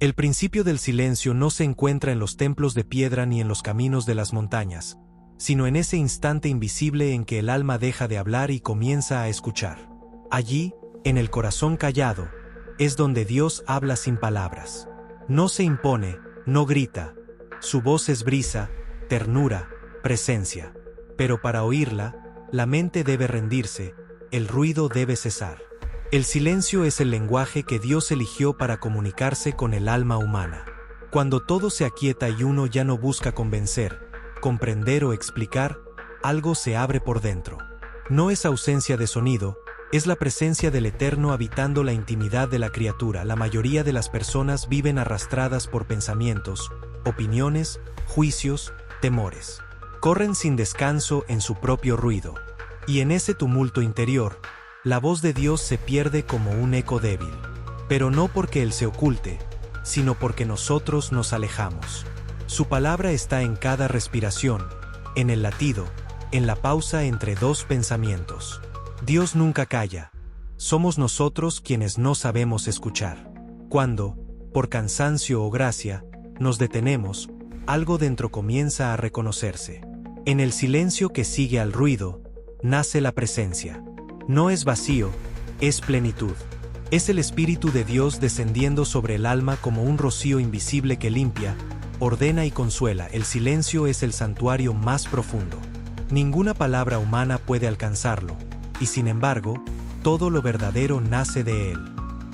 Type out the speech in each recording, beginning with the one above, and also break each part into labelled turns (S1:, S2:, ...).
S1: El principio del silencio no se encuentra en los templos de piedra ni en los caminos de las montañas, sino en ese instante invisible en que el alma deja de hablar y comienza a escuchar. Allí, en el corazón callado, es donde Dios habla sin palabras. No se impone, no grita. Su voz es brisa, ternura, presencia. Pero para oírla, la mente debe rendirse, el ruido debe cesar. El silencio es el lenguaje que Dios eligió para comunicarse con el alma humana. Cuando todo se aquieta y uno ya no busca convencer, comprender o explicar, algo se abre por dentro. No es ausencia de sonido, es la presencia del Eterno habitando la intimidad de la criatura. La mayoría de las personas viven arrastradas por pensamientos, opiniones, juicios, temores. Corren sin descanso en su propio ruido. Y en ese tumulto interior, la voz de Dios se pierde como un eco débil. Pero no porque Él se oculte, sino porque nosotros nos alejamos. Su palabra está en cada respiración, en el latido, en la pausa entre dos pensamientos. Dios nunca calla. Somos nosotros quienes no sabemos escuchar. Cuando, por cansancio o gracia, nos detenemos, algo dentro comienza a reconocerse. En el silencio que sigue al ruido, nace la presencia. No es vacío, es plenitud. Es el Espíritu de Dios descendiendo sobre el alma como un rocío invisible que limpia, ordena y consuela. El silencio es el santuario más profundo. Ninguna palabra humana puede alcanzarlo, y sin embargo, todo lo verdadero nace de él.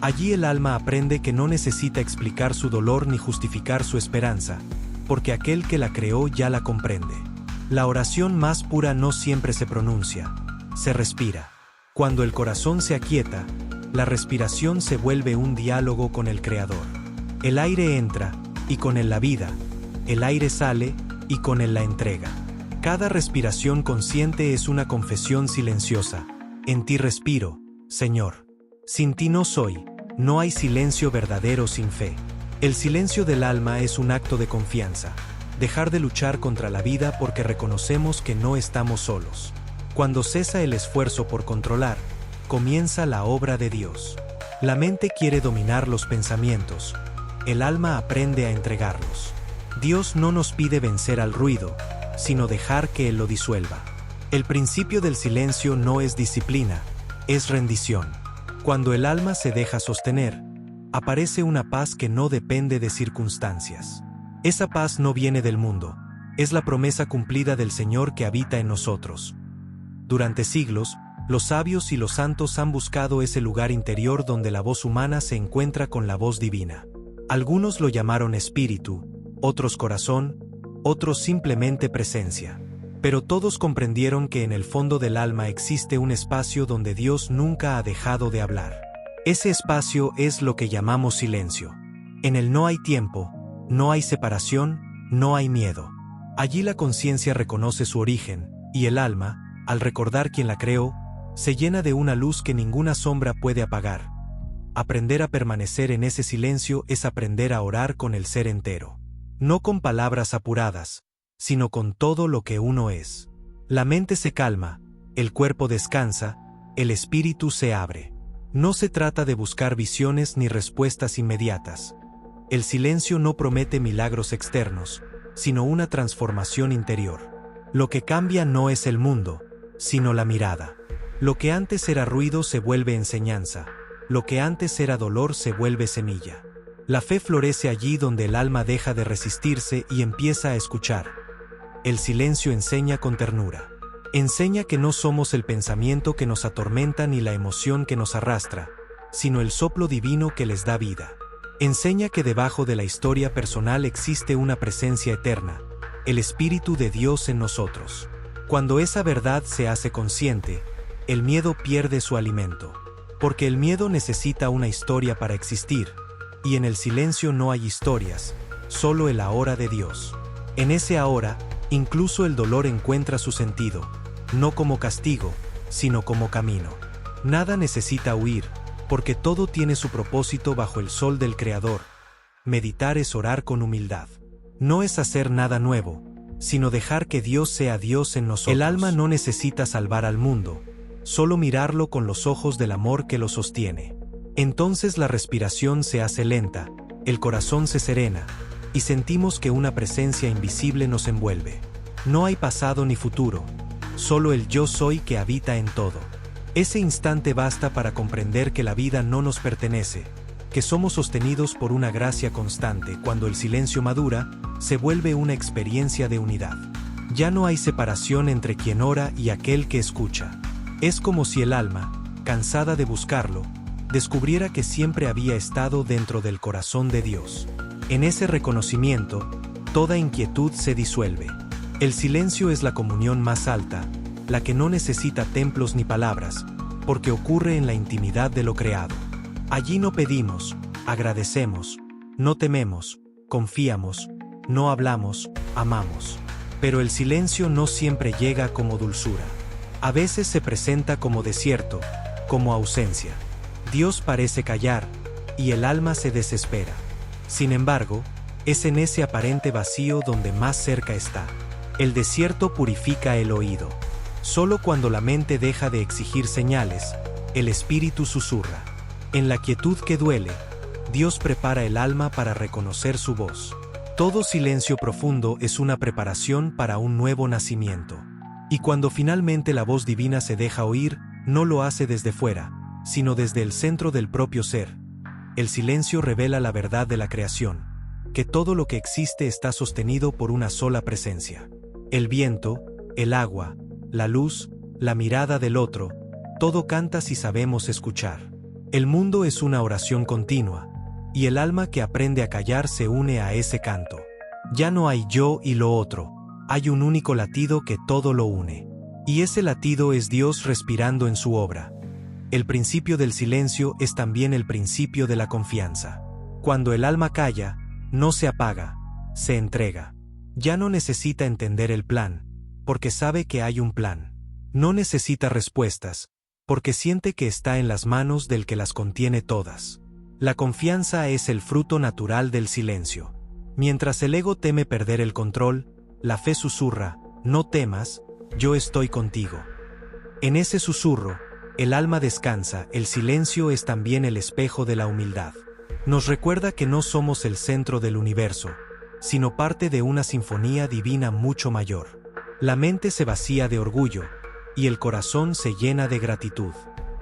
S1: Allí el alma aprende que no necesita explicar su dolor ni justificar su esperanza, porque aquel que la creó ya la comprende. La oración más pura no siempre se pronuncia, se respira. Cuando el corazón se aquieta, la respiración se vuelve un diálogo con el Creador. El aire entra, y con él la vida. El aire sale, y con él la entrega. Cada respiración consciente es una confesión silenciosa. En ti respiro, Señor. Sin ti no soy. No hay silencio verdadero sin fe. El silencio del alma es un acto de confianza. Dejar de luchar contra la vida porque reconocemos que no estamos solos. Cuando cesa el esfuerzo por controlar, comienza la obra de Dios. La mente quiere dominar los pensamientos. El alma aprende a entregarlos. Dios no nos pide vencer al ruido, sino dejar que Él lo disuelva. El principio del silencio no es disciplina, es rendición. Cuando el alma se deja sostener, aparece una paz que no depende de circunstancias. Esa paz no viene del mundo, es la promesa cumplida del Señor que habita en nosotros. Durante siglos, los sabios y los santos han buscado ese lugar interior donde la voz humana se encuentra con la voz divina. Algunos lo llamaron espíritu, otros corazón, otros simplemente presencia. Pero todos comprendieron que en el fondo del alma existe un espacio donde Dios nunca ha dejado de hablar. Ese espacio es lo que llamamos silencio. En él no hay tiempo, no hay separación, no hay miedo. Allí la conciencia reconoce su origen, y el alma, al recordar quién la creó, se llena de una luz que ninguna sombra puede apagar. Aprender a permanecer en ese silencio es aprender a orar con el ser entero. No con palabras apuradas, sino con todo lo que uno es. La mente se calma, el cuerpo descansa, el espíritu se abre. No se trata de buscar visiones ni respuestas inmediatas. El silencio no promete milagros externos, sino una transformación interior. Lo que cambia no es el mundo, sino la mirada. Lo que antes era ruido se vuelve enseñanza. Lo que antes era dolor se vuelve semilla. La fe florece allí donde el alma deja de resistirse y empieza a escuchar. El silencio enseña con ternura. Enseña que no somos el pensamiento que nos atormenta ni la emoción que nos arrastra, sino el soplo divino que les da vida. Enseña que debajo de la historia personal existe una presencia eterna, el Espíritu de Dios en nosotros. Cuando esa verdad se hace consciente, el miedo pierde su alimento. Porque el miedo necesita una historia para existir, y en el silencio no hay historias, solo el ahora de Dios. En ese ahora, incluso el dolor encuentra su sentido, no como castigo, sino como camino. Nada necesita huir, porque todo tiene su propósito bajo el sol del Creador. Meditar es orar con humildad. No es hacer nada nuevo, sino dejar que Dios sea Dios en nosotros. El alma no necesita salvar al mundo, solo mirarlo con los ojos del amor que lo sostiene. Entonces la respiración se hace lenta, el corazón se serena, y sentimos que una presencia invisible nos envuelve. No hay pasado ni futuro, solo el yo soy que habita en todo. Ese instante basta para comprender que la vida no nos pertenece, que somos sostenidos por una gracia constante. Cuando el silencio madura, se vuelve una experiencia de unidad. Ya no hay separación entre quien ora y aquel que escucha. Es como si el alma, cansada de buscarlo, descubriera que siempre había estado dentro del corazón de Dios. En ese reconocimiento, toda inquietud se disuelve. El silencio es la comunión más alta, la que no necesita templos ni palabras, porque ocurre en la intimidad de lo creado. Allí no pedimos, agradecemos, no tememos, confiamos, no hablamos, amamos. Pero el silencio no siempre llega como dulzura. A veces se presenta como desierto, como ausencia. Dios parece callar, y el alma se desespera. Sin embargo, es en ese aparente vacío donde más cerca está. El desierto purifica el oído. Solo cuando la mente deja de exigir señales, el espíritu susurra. En la quietud que duele, Dios prepara el alma para reconocer su voz. Todo silencio profundo es una preparación para un nuevo nacimiento. Y cuando finalmente la voz divina se deja oír, no lo hace desde fuera, sino desde el centro del propio ser. El silencio revela la verdad de la creación, que todo lo que existe está sostenido por una sola presencia. El viento, el agua, la luz, la mirada del otro, todo canta si sabemos escuchar. El mundo es una oración continua, y el alma que aprende a callar se une a ese canto. Ya no hay yo y lo otro, hay un único latido que todo lo une. Y ese latido es Dios respirando en su obra. El principio del silencio es también el principio de la confianza. Cuando el alma calla, no se apaga, se entrega. Ya no necesita entender el plan, porque sabe que hay un plan. No necesita respuestas, porque siente que está en las manos del que las contiene todas. La confianza es el fruto natural del silencio. Mientras el ego teme perder el control, la fe susurra, no temas, yo estoy contigo. En ese susurro, el alma descansa. El silencio es también el espejo de la humildad. Nos recuerda que no somos el centro del universo, sino parte de una sinfonía divina mucho mayor. La mente se vacía de orgullo, y el corazón se llena de gratitud.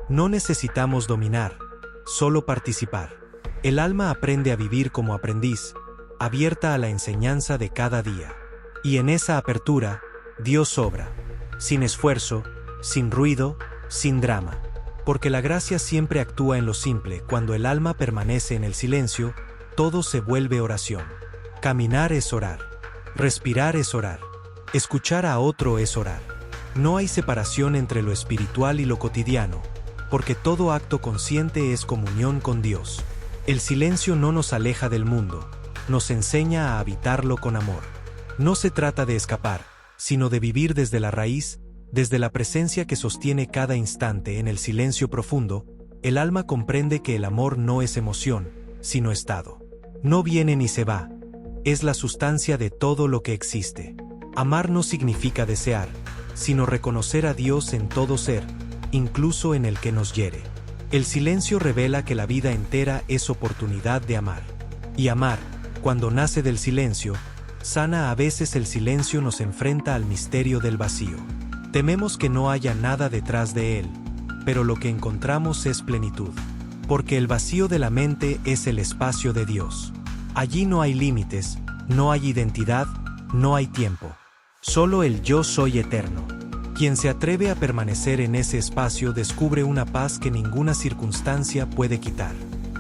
S1: No necesitamos dominar, solo participar. El alma aprende a vivir como aprendiz, abierta a la enseñanza de cada día. Y en esa apertura, Dios obra, sin esfuerzo, sin ruido, sin drama. Porque la gracia siempre actúa en lo simple. Cuando el alma permanece en el silencio, todo se vuelve oración. Caminar es orar. Respirar es orar. Escuchar a otro es orar. No hay separación entre lo espiritual y lo cotidiano, porque todo acto consciente es comunión con Dios. El silencio no nos aleja del mundo, nos enseña a habitarlo con amor. No se trata de escapar, sino de vivir desde la raíz, desde la presencia que sostiene cada instante. En el silencio profundo, el alma comprende que el amor no es emoción, sino estado. No viene ni se va, es la sustancia de todo lo que existe. Amar no significa desear, sino reconocer a Dios en todo ser, incluso en el que nos hiere. El silencio revela que la vida entera es oportunidad de amar. Y amar, cuando nace del silencio, sana. A veces el silencio nos enfrenta al misterio del vacío. Tememos que no haya nada detrás de él, pero lo que encontramos es plenitud. Porque el vacío de la mente es el espacio de Dios. Allí no hay límites, no hay identidad, no hay tiempo. Solo el yo soy eterno. Quien se atreve a permanecer en ese espacio descubre una paz que ninguna circunstancia puede quitar.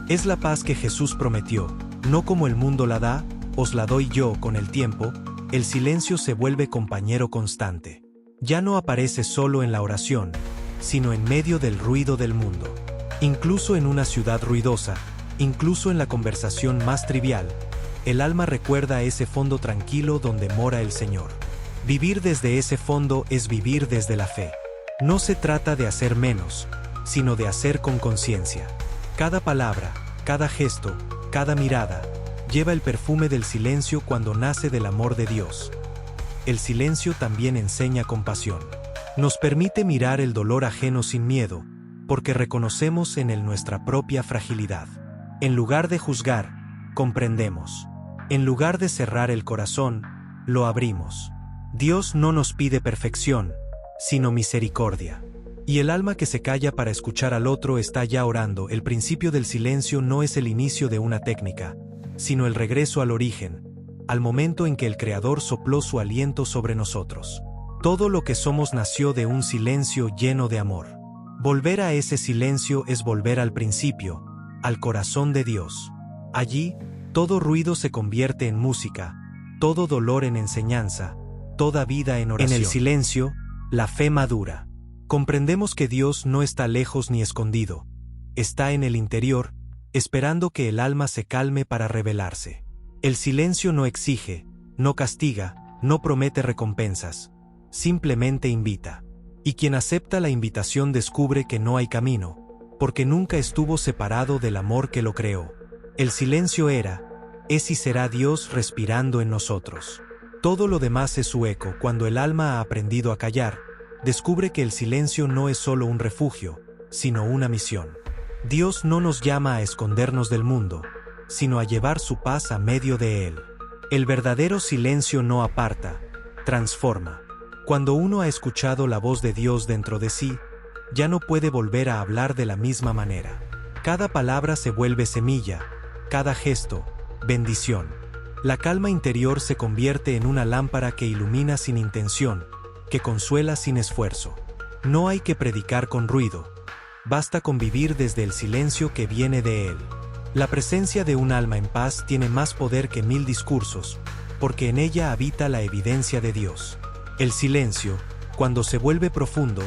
S1: Es la paz que Jesús prometió, no como el mundo la da, os la doy yo. Con el tiempo, el silencio se vuelve compañero constante. Ya no aparece solo en la oración, sino en medio del ruido del mundo. Incluso en una ciudad ruidosa, incluso en la conversación más trivial, el alma recuerda ese fondo tranquilo donde mora el Señor. Vivir desde ese fondo es vivir desde la fe. No se trata de hacer menos, sino de hacer con conciencia. Cada palabra, cada gesto, cada mirada, lleva el perfume del silencio cuando nace del amor de Dios. El silencio también enseña compasión. Nos permite mirar el dolor ajeno sin miedo, porque reconocemos en él nuestra propia fragilidad. En lugar de juzgar, comprendemos. En lugar de cerrar el corazón, lo abrimos. Dios no nos pide perfección, sino misericordia. Y el alma que se calla para escuchar al otro está ya orando. El principio del silencio no es el inicio de una técnica, sino el regreso al origen, al momento en que el Creador sopló su aliento sobre nosotros. Todo lo que somos nació de un silencio lleno de amor. Volver a ese silencio es volver al principio, al corazón de Dios. Allí, todo ruido se convierte en música, todo dolor en enseñanza, toda vida en oración. En el silencio, la fe madura. Comprendemos que Dios no está lejos ni escondido. Está en el interior, esperando que el alma se calme para revelarse. El silencio no exige, no castiga, no promete recompensas. Simplemente invita. Y quien acepta la invitación descubre que no hay camino, porque nunca estuvo separado del amor que lo creó. El silencio era, es y será Dios respirando en nosotros. Todo lo demás es su eco. Cuando el alma ha aprendido a callar, descubre que el silencio no es solo un refugio, sino una misión. Dios no nos llama a escondernos del mundo, sino a llevar su paz a medio de él. El verdadero silencio no aparta, transforma. Cuando uno ha escuchado la voz de Dios dentro de sí, ya no puede volver a hablar de la misma manera. Cada palabra se vuelve semilla, cada gesto, bendición. La calma interior se convierte en una lámpara que ilumina sin intención, que consuela sin esfuerzo. No hay que predicar con ruido, basta con vivir desde el silencio que viene de él. La presencia de un alma en paz tiene más poder que 1000 discursos, porque en ella habita la evidencia de Dios. El silencio, cuando se vuelve profundo,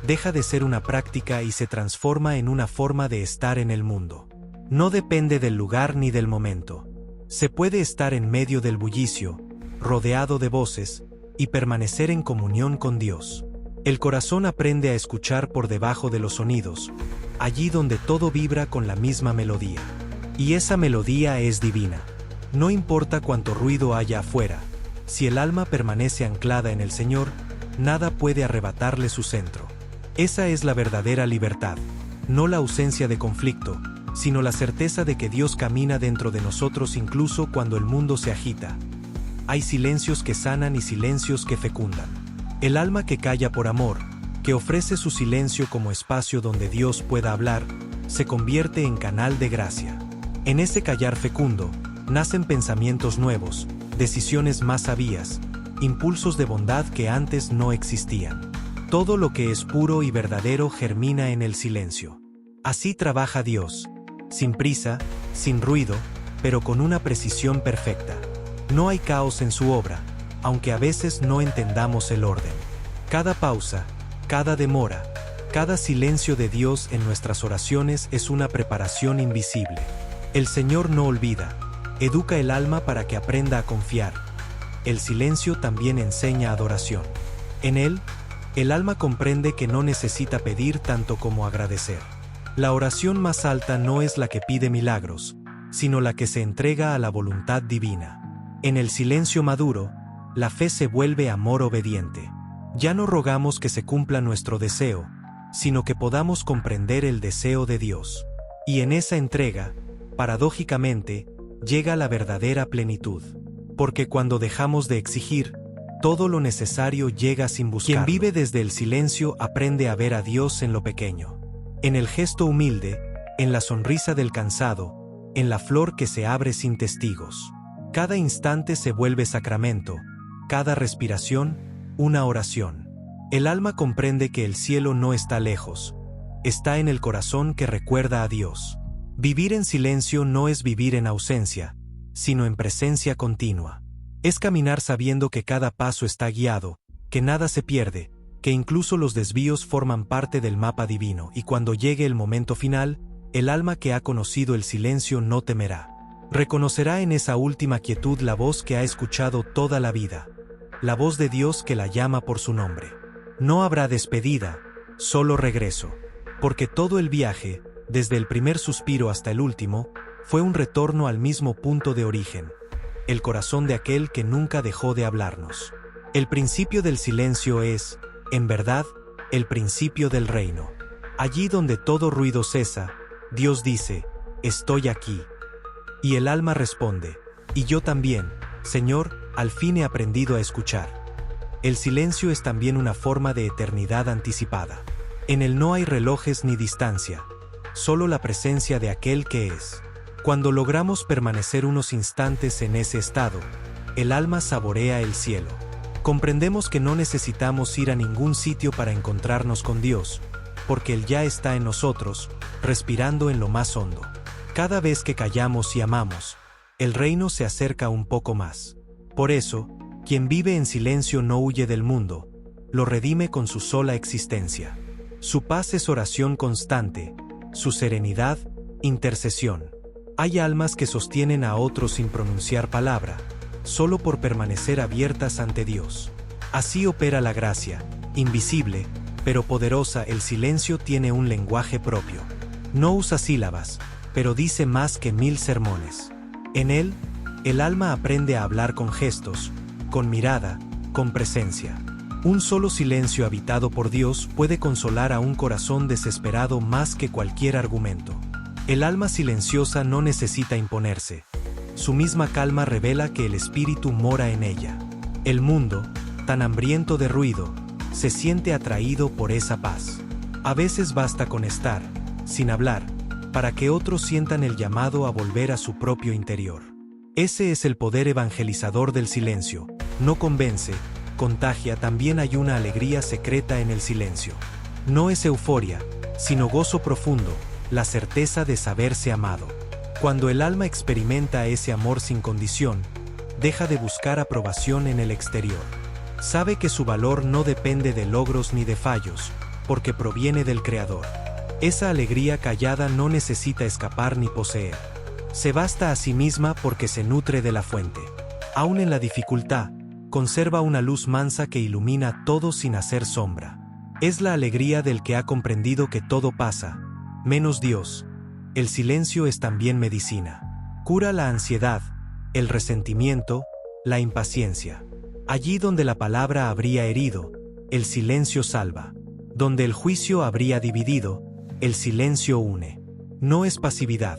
S1: deja de ser una práctica y se transforma en una forma de estar en el mundo. No depende del lugar ni del momento. Se puede estar en medio del bullicio, rodeado de voces, y permanecer en comunión con Dios. El corazón aprende a escuchar por debajo de los sonidos, allí donde todo vibra con la misma melodía. Y esa melodía es divina. No importa cuánto ruido haya afuera, si el alma permanece anclada en el Señor, nada puede arrebatarle su centro. Esa es la verdadera libertad, no la ausencia de conflicto, sino la certeza de que Dios camina dentro de nosotros incluso cuando el mundo se agita. Hay silencios que sanan y silencios que fecundan. El alma que calla por amor, que ofrece su silencio como espacio donde Dios pueda hablar, se convierte en canal de gracia. En ese callar fecundo, nacen pensamientos nuevos, decisiones más sabias, impulsos de bondad que antes no existían. Todo lo que es puro y verdadero germina en el silencio. Así trabaja Dios, sin prisa, sin ruido, pero con una precisión perfecta. No hay caos en su obra, aunque a veces no entendamos el orden. Cada pausa, cada demora, cada silencio de Dios en nuestras oraciones es una preparación invisible. El Señor no olvida, educa el alma para que aprenda a confiar. El silencio también enseña adoración. En él, el alma comprende que no necesita pedir tanto como agradecer. La oración más alta no es la que pide milagros, sino la que se entrega a la voluntad divina. En el silencio maduro, la fe se vuelve amor obediente. Ya no rogamos que se cumpla nuestro deseo, sino que podamos comprender el deseo de Dios. Y en esa entrega, paradójicamente, llega la verdadera plenitud. Porque cuando dejamos de exigir, todo lo necesario llega sin buscarlo. Quien vive desde el silencio aprende a ver a Dios en lo pequeño. En el gesto humilde, en la sonrisa del cansado, en la flor que se abre sin testigos. Cada instante se vuelve sacramento, cada respiración, una oración. El alma comprende que el cielo no está lejos, está en el corazón que recuerda a Dios. Vivir en silencio no es vivir en ausencia, sino en presencia continua. Es caminar sabiendo que cada paso está guiado, que nada se pierde, que incluso los desvíos forman parte del mapa divino, y cuando llegue el momento final, el alma que ha conocido el silencio no temerá. Reconocerá en esa última quietud la voz que ha escuchado toda la vida, la voz de Dios que la llama por su nombre. No habrá despedida, solo regreso, porque todo el viaje, desde el primer suspiro hasta el último, fue un retorno al mismo punto de origen, el corazón de aquel que nunca dejó de hablarnos. El principio del silencio es, en verdad, el principio del reino. Allí donde todo ruido cesa, Dios dice, estoy aquí. Y el alma responde: y yo también, Señor, al fin he aprendido a escuchar. El silencio es también una forma de eternidad anticipada. En él no hay relojes ni distancia, solo la presencia de aquel que es. Cuando logramos permanecer unos instantes en ese estado, el alma saborea el cielo. Comprendemos que no necesitamos ir a ningún sitio para encontrarnos con Dios, porque Él ya está en nosotros, respirando en lo más hondo. Cada vez que callamos y amamos, el reino se acerca un poco más. Por eso, quien vive en silencio no huye del mundo, lo redime con su sola existencia. Su paz es oración constante, su serenidad, intercesión. Hay almas que sostienen a otros sin pronunciar palabra, solo por permanecer abiertas ante Dios. Así opera la gracia, invisible, pero poderosa. El silencio tiene un lenguaje propio. No usa sílabas, pero dice más que 1000 sermones. En él, el alma aprende a hablar con gestos, con mirada, con presencia. Un solo silencio habitado por Dios puede consolar a un corazón desesperado más que cualquier argumento. El alma silenciosa no necesita imponerse. Su misma calma revela que el espíritu mora en ella. El mundo, tan hambriento de ruido, se siente atraído por esa paz. A veces basta con estar, sin hablar, para que otros sientan el llamado a volver a su propio interior. Ese es el poder evangelizador del silencio. No convence, contagia. También hay una alegría secreta en el silencio. No es euforia, sino gozo profundo, la certeza de saberse amado. Cuando el alma experimenta ese amor sin condición, deja de buscar aprobación en el exterior. Sabe que su valor no depende de logros ni de fallos, porque proviene del Creador. Esa alegría callada no necesita escapar ni poseer. Se basta a sí misma porque se nutre de la fuente. Aún en la dificultad, conserva una luz mansa que ilumina todo sin hacer sombra. Es la alegría del que ha comprendido que todo pasa, menos Dios. El silencio es también medicina. Cura la ansiedad, el resentimiento, la impaciencia. Allí donde la palabra habría herido, el silencio salva. Donde el juicio habría dividido, el silencio une. No es pasividad.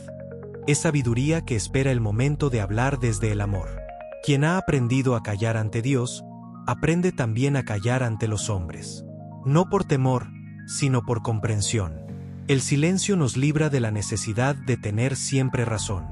S1: Es sabiduría que espera el momento de hablar desde el amor. Quien ha aprendido a callar ante Dios, aprende también a callar ante los hombres. No por temor, sino por comprensión. El silencio nos libra de la necesidad de tener siempre razón.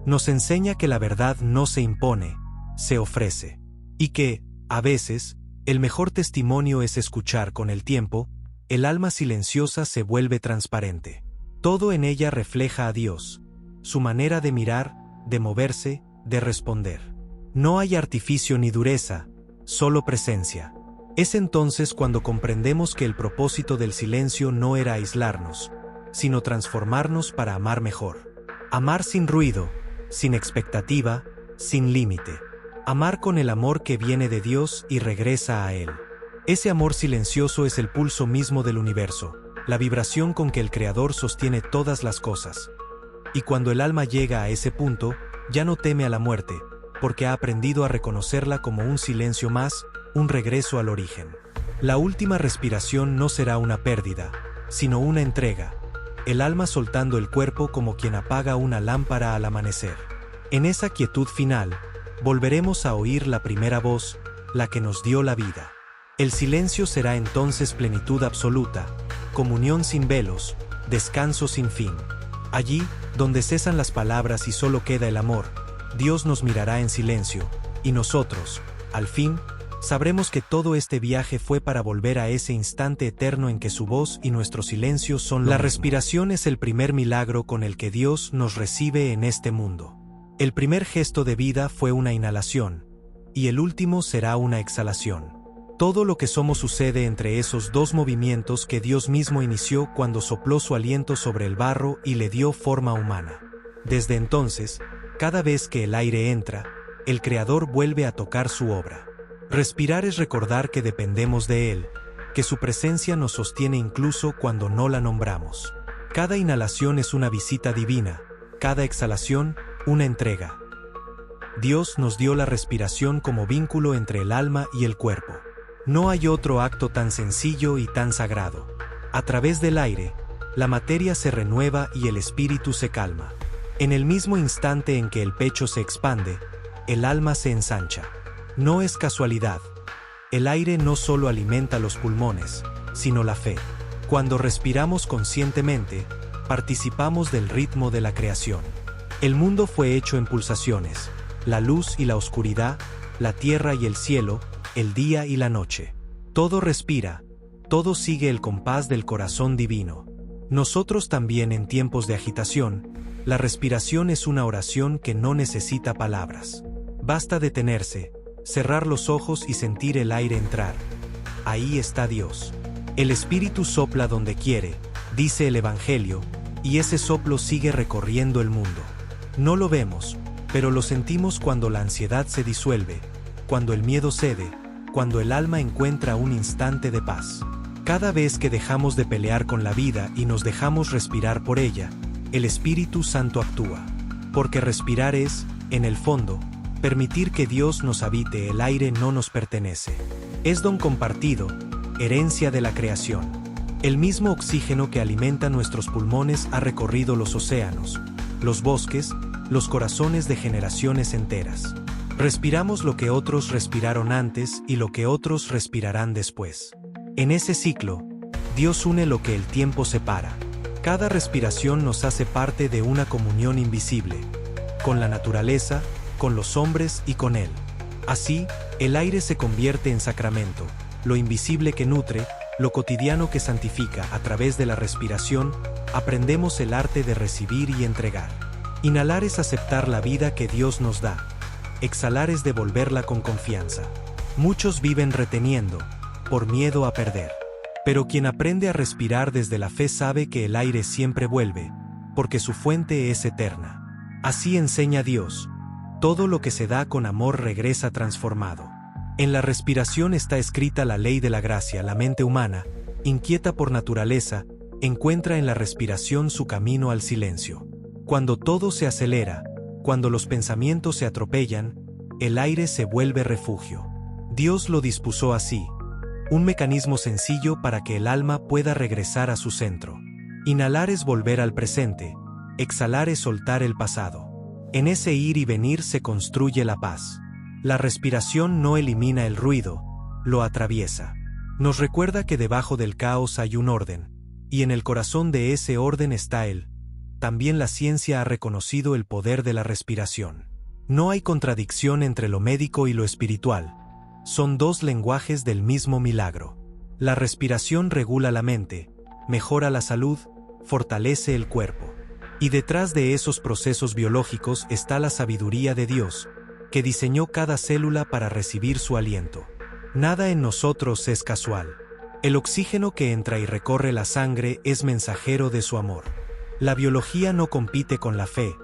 S1: Nos enseña que la verdad no se impone, se ofrece. Y que, a veces, el mejor testimonio es escuchar. Con el tiempo, el alma silenciosa se vuelve transparente. Todo en ella refleja a Dios, su manera de mirar, de moverse, de responder. No hay artificio ni dureza, solo presencia. Es entonces cuando comprendemos que el propósito del silencio no era aislarnos, sino transformarnos para amar mejor. Amar sin ruido, sin expectativa, sin límite. Amar con el amor que viene de Dios y regresa a Él. Ese amor silencioso es el pulso mismo del universo, la vibración con que el Creador sostiene todas las cosas. Y cuando el alma llega a ese punto, ya no teme a la muerte, porque ha aprendido a reconocerla como un silencio más, un regreso al origen. La última respiración no será una pérdida, sino una entrega. El alma soltando el cuerpo como quien apaga una lámpara al amanecer. En esa quietud final, volveremos a oír la primera voz, la que nos dio la vida. El silencio será entonces plenitud absoluta, comunión sin velos, descanso sin fin. Allí, donde cesan las palabras y solo queda el amor, Dios nos mirará en silencio, y nosotros, al fin, sabremos que todo este viaje fue para volver a ese instante eterno en que su voz y nuestro silencio son lo mismo. La respiración es el primer milagro con el que Dios nos recibe en este mundo. El primer gesto de vida fue una inhalación, y el último será una exhalación. Todo lo que somos sucede entre esos dos movimientos que Dios mismo inició cuando sopló su aliento sobre el barro y le dio forma humana. Desde entonces, cada vez que el aire entra, el Creador vuelve a tocar su obra. Respirar es recordar que dependemos de Él, que su presencia nos sostiene incluso cuando no la nombramos. Cada inhalación es una visita divina, cada exhalación, una entrega. Dios nos dio la respiración como vínculo entre el alma y el cuerpo. No hay otro acto tan sencillo y tan sagrado. A través del aire, la materia se renueva y el espíritu se calma. En el mismo instante en que el pecho se expande, el alma se ensancha. No es casualidad. El aire no solo alimenta los pulmones, sino la fe. Cuando respiramos conscientemente, participamos del ritmo de la creación. El mundo fue hecho en pulsaciones, la luz y la oscuridad, la tierra y el cielo, el día y la noche. Todo respira, todo sigue el compás del corazón divino. Nosotros también en tiempos de agitación, la respiración es una oración que no necesita palabras. Basta detenerse, cerrar los ojos y sentir el aire entrar. Ahí está Dios. El Espíritu sopla donde quiere, dice el Evangelio, y ese soplo sigue recorriendo el mundo. No lo vemos, pero lo sentimos cuando la ansiedad se disuelve, cuando el miedo cede, cuando el alma encuentra un instante de paz. Cada vez que dejamos de pelear con la vida y nos dejamos respirar por ella, el Espíritu Santo actúa. Porque respirar es, en el fondo, permitir que Dios nos habite. El aire no nos pertenece. Es don compartido, herencia de la creación. El mismo oxígeno que alimenta nuestros pulmones ha recorrido los océanos, los bosques, los corazones de generaciones enteras. Respiramos lo que otros respiraron antes y lo que otros respirarán después. En ese ciclo, Dios une lo que el tiempo separa. Cada respiración nos hace parte de una comunión invisible, con la naturaleza, con los hombres y con Él. Así, el aire se convierte en sacramento, lo invisible que nutre, lo cotidiano que santifica. A través de la respiración, aprendemos el arte de recibir y entregar. Inhalar es aceptar la vida que Dios nos da. Exhalar es devolverla con confianza. Muchos viven reteniendo, por miedo a perder. Pero quien aprende a respirar desde la fe sabe que el aire siempre vuelve, porque su fuente es eterna. Así enseña Dios. Todo lo que se da con amor regresa transformado. En la respiración está escrita la ley de la gracia. La mente humana, inquieta por naturaleza, encuentra en la respiración su camino al silencio. Cuando todo se acelera, cuando los pensamientos se atropellan, el aire se vuelve refugio. Dios lo dispuso así. Un mecanismo sencillo para que el alma pueda regresar a su centro. Inhalar es volver al presente, exhalar es soltar el pasado. En ese ir y venir se construye la paz. La respiración no elimina el ruido, lo atraviesa. Nos recuerda que debajo del caos hay un orden, y en el corazón de ese orden está Él. También la ciencia ha reconocido el poder de la respiración. No hay contradicción entre lo médico y lo espiritual. Son dos lenguajes del mismo milagro. La respiración regula la mente, mejora la salud, fortalece el cuerpo. Y detrás de esos procesos biológicos está la sabiduría de Dios, que diseñó cada célula para recibir su aliento. Nada en nosotros es casual. El oxígeno que entra y recorre la sangre es mensajero de su amor. La biología no compite con la fe,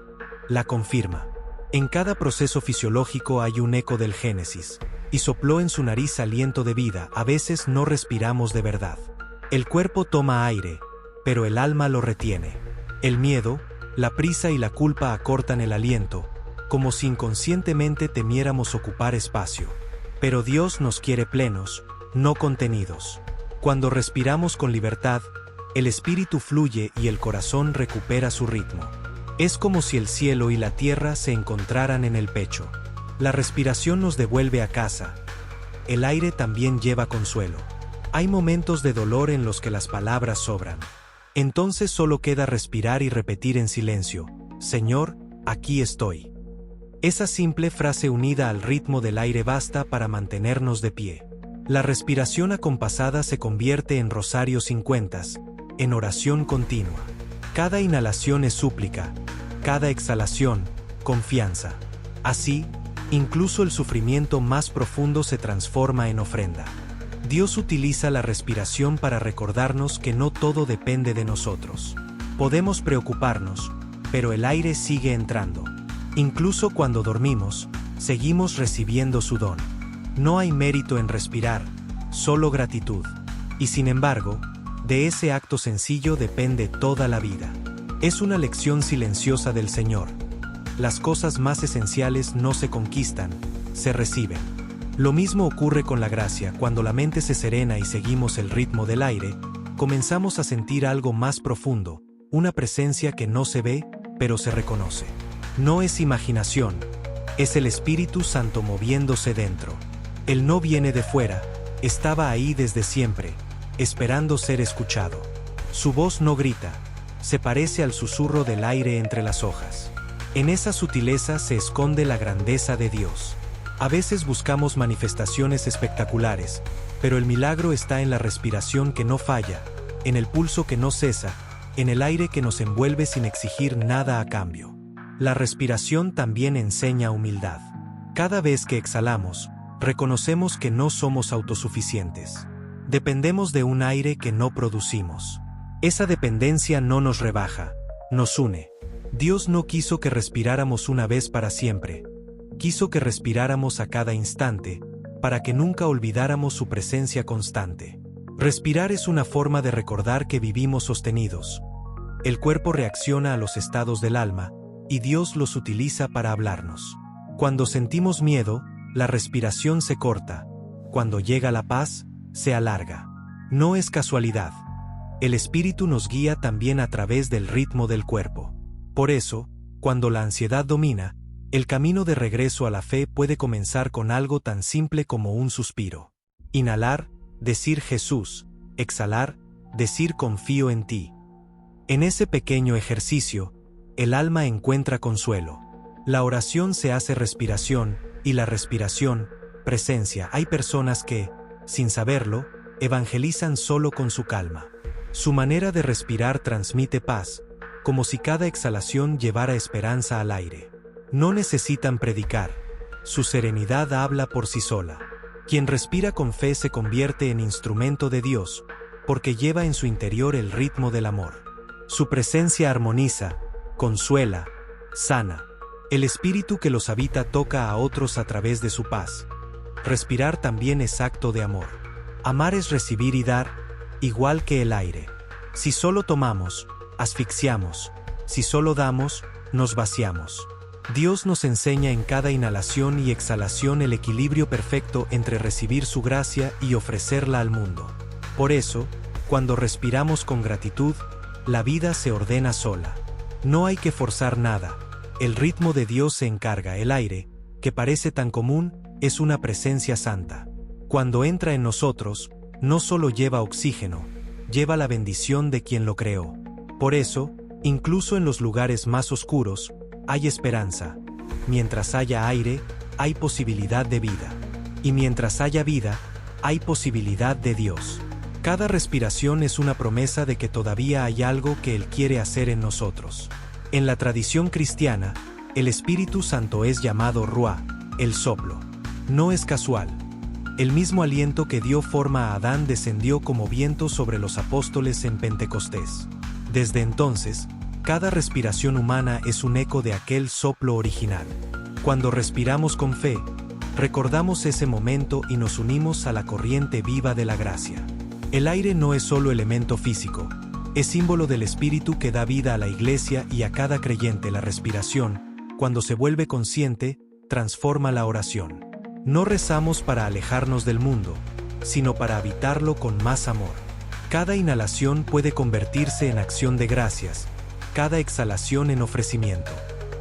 S1: la confirma. En cada proceso fisiológico hay un eco del Génesis. Y sopló en su nariz aliento de vida. A veces no respiramos de verdad. El cuerpo toma aire, pero el alma lo retiene. El miedo, la prisa y la culpa acortan el aliento, como si inconscientemente temiéramos ocupar espacio. Pero Dios nos quiere plenos, no contenidos. Cuando respiramos con libertad, el espíritu fluye y el corazón recupera su ritmo. Es como si el cielo y la tierra se encontraran en el pecho. La respiración nos devuelve a casa. El aire también lleva consuelo. Hay momentos de dolor en los que las palabras sobran. Entonces solo queda respirar y repetir en silencio: Señor, aquí estoy. Esa simple frase unida al ritmo del aire basta para mantenernos de pie. La respiración acompasada se convierte en rosario sin cuentas, en oración continua. Cada inhalación es súplica, cada exhalación, confianza. Así, incluso el sufrimiento más profundo se transforma en ofrenda. Dios utiliza la respiración para recordarnos que no todo depende de nosotros. Podemos preocuparnos, pero el aire sigue entrando. Incluso cuando dormimos, seguimos recibiendo su don. No hay mérito en respirar, solo gratitud. Y sin embargo, de ese acto sencillo depende toda la vida. Es una lección silenciosa del Señor. Las cosas más esenciales no se conquistan, se reciben. Lo mismo ocurre con la gracia. Cuando la mente se serena y seguimos el ritmo del aire, comenzamos a sentir algo más profundo, una presencia que no se ve, pero se reconoce. No es imaginación, es el Espíritu Santo moviéndose dentro. Él no viene de fuera, estaba ahí desde siempre, esperando ser escuchado. Su voz no grita, se parece al susurro del aire entre las hojas. En esa sutileza se esconde la grandeza de Dios. A veces buscamos manifestaciones espectaculares, pero el milagro está en la respiración que no falla, en el pulso que no cesa, en el aire que nos envuelve sin exigir nada a cambio. La respiración también enseña humildad. Cada vez que exhalamos, reconocemos que no somos autosuficientes. Dependemos de un aire que no producimos. Esa dependencia no nos rebaja, nos une. Dios no quiso que respiráramos una vez para siempre. Quiso que respiráramos a cada instante, para que nunca olvidáramos su presencia constante. Respirar es una forma de recordar que vivimos sostenidos. El cuerpo reacciona a los estados del alma, y Dios los utiliza para hablarnos. Cuando sentimos miedo, la respiración se corta. Cuando llega la paz, se alarga. No es casualidad. El Espíritu nos guía también a través del ritmo del cuerpo. Por eso, cuando la ansiedad domina, el camino de regreso a la fe puede comenzar con algo tan simple como un suspiro. Inhalar, decir Jesús; exhalar, decir confío en ti. En ese pequeño ejercicio, el alma encuentra consuelo. La oración se hace respiración, y la respiración, presencia. Hay personas que, sin saberlo, evangelizan solo con su calma. Su manera de respirar transmite paz, como si cada exhalación llevara esperanza al aire. No necesitan predicar. Su serenidad habla por sí sola. Quien respira con fe se convierte en instrumento de Dios, porque lleva en su interior el ritmo del amor. Su presencia armoniza, consuela, sana. El espíritu que los habita toca a otros a través de su paz. Respirar también es acto de amor. Amar es recibir y dar, igual que el aire. Si solo tomamos, asfixiamos. Si solo damos, nos vaciamos. Dios nos enseña en cada inhalación y exhalación el equilibrio perfecto entre recibir su gracia y ofrecerla al mundo. Por eso, cuando respiramos con gratitud, la vida se ordena sola. No hay que forzar nada. El ritmo de Dios se encarga. El aire, que parece tan común, es una presencia santa. Cuando entra en nosotros, no solo lleva oxígeno, lleva la bendición de quien lo creó. Por eso, incluso en los lugares más oscuros, hay esperanza. Mientras haya aire, hay posibilidad de vida. Y mientras haya vida, hay posibilidad de Dios. Cada respiración es una promesa de que todavía hay algo que Él quiere hacer en nosotros. En la tradición cristiana, el Espíritu Santo es llamado Ruá, el soplo. No es casual. El mismo aliento que dio forma a Adán descendió como viento sobre los apóstoles en Pentecostés. Desde entonces, cada respiración humana es un eco de aquel soplo original. Cuando respiramos con fe, recordamos ese momento y nos unimos a la corriente viva de la gracia. El aire no es solo elemento físico, es símbolo del Espíritu que da vida a la Iglesia y a cada creyente. La respiración, cuando se vuelve consciente, transforma la oración. No rezamos para alejarnos del mundo, sino para habitarlo con más amor. Cada inhalación puede convertirse en acción de gracias, cada exhalación en ofrecimiento.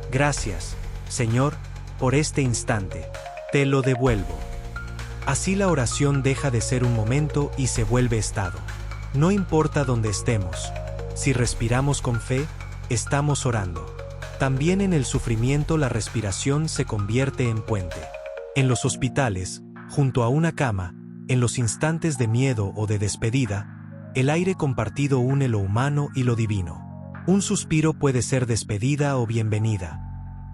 S1: Gracias, Señor, por este instante. Te lo devuelvo. Así la oración deja de ser un momento y se vuelve estado. No importa dónde estemos. Si respiramos con fe, estamos orando. También en el sufrimiento la respiración se convierte en puente. En los hospitales, junto a una cama, en los instantes de miedo o de despedida, el aire compartido une lo humano y lo divino. Un suspiro puede ser despedida o bienvenida.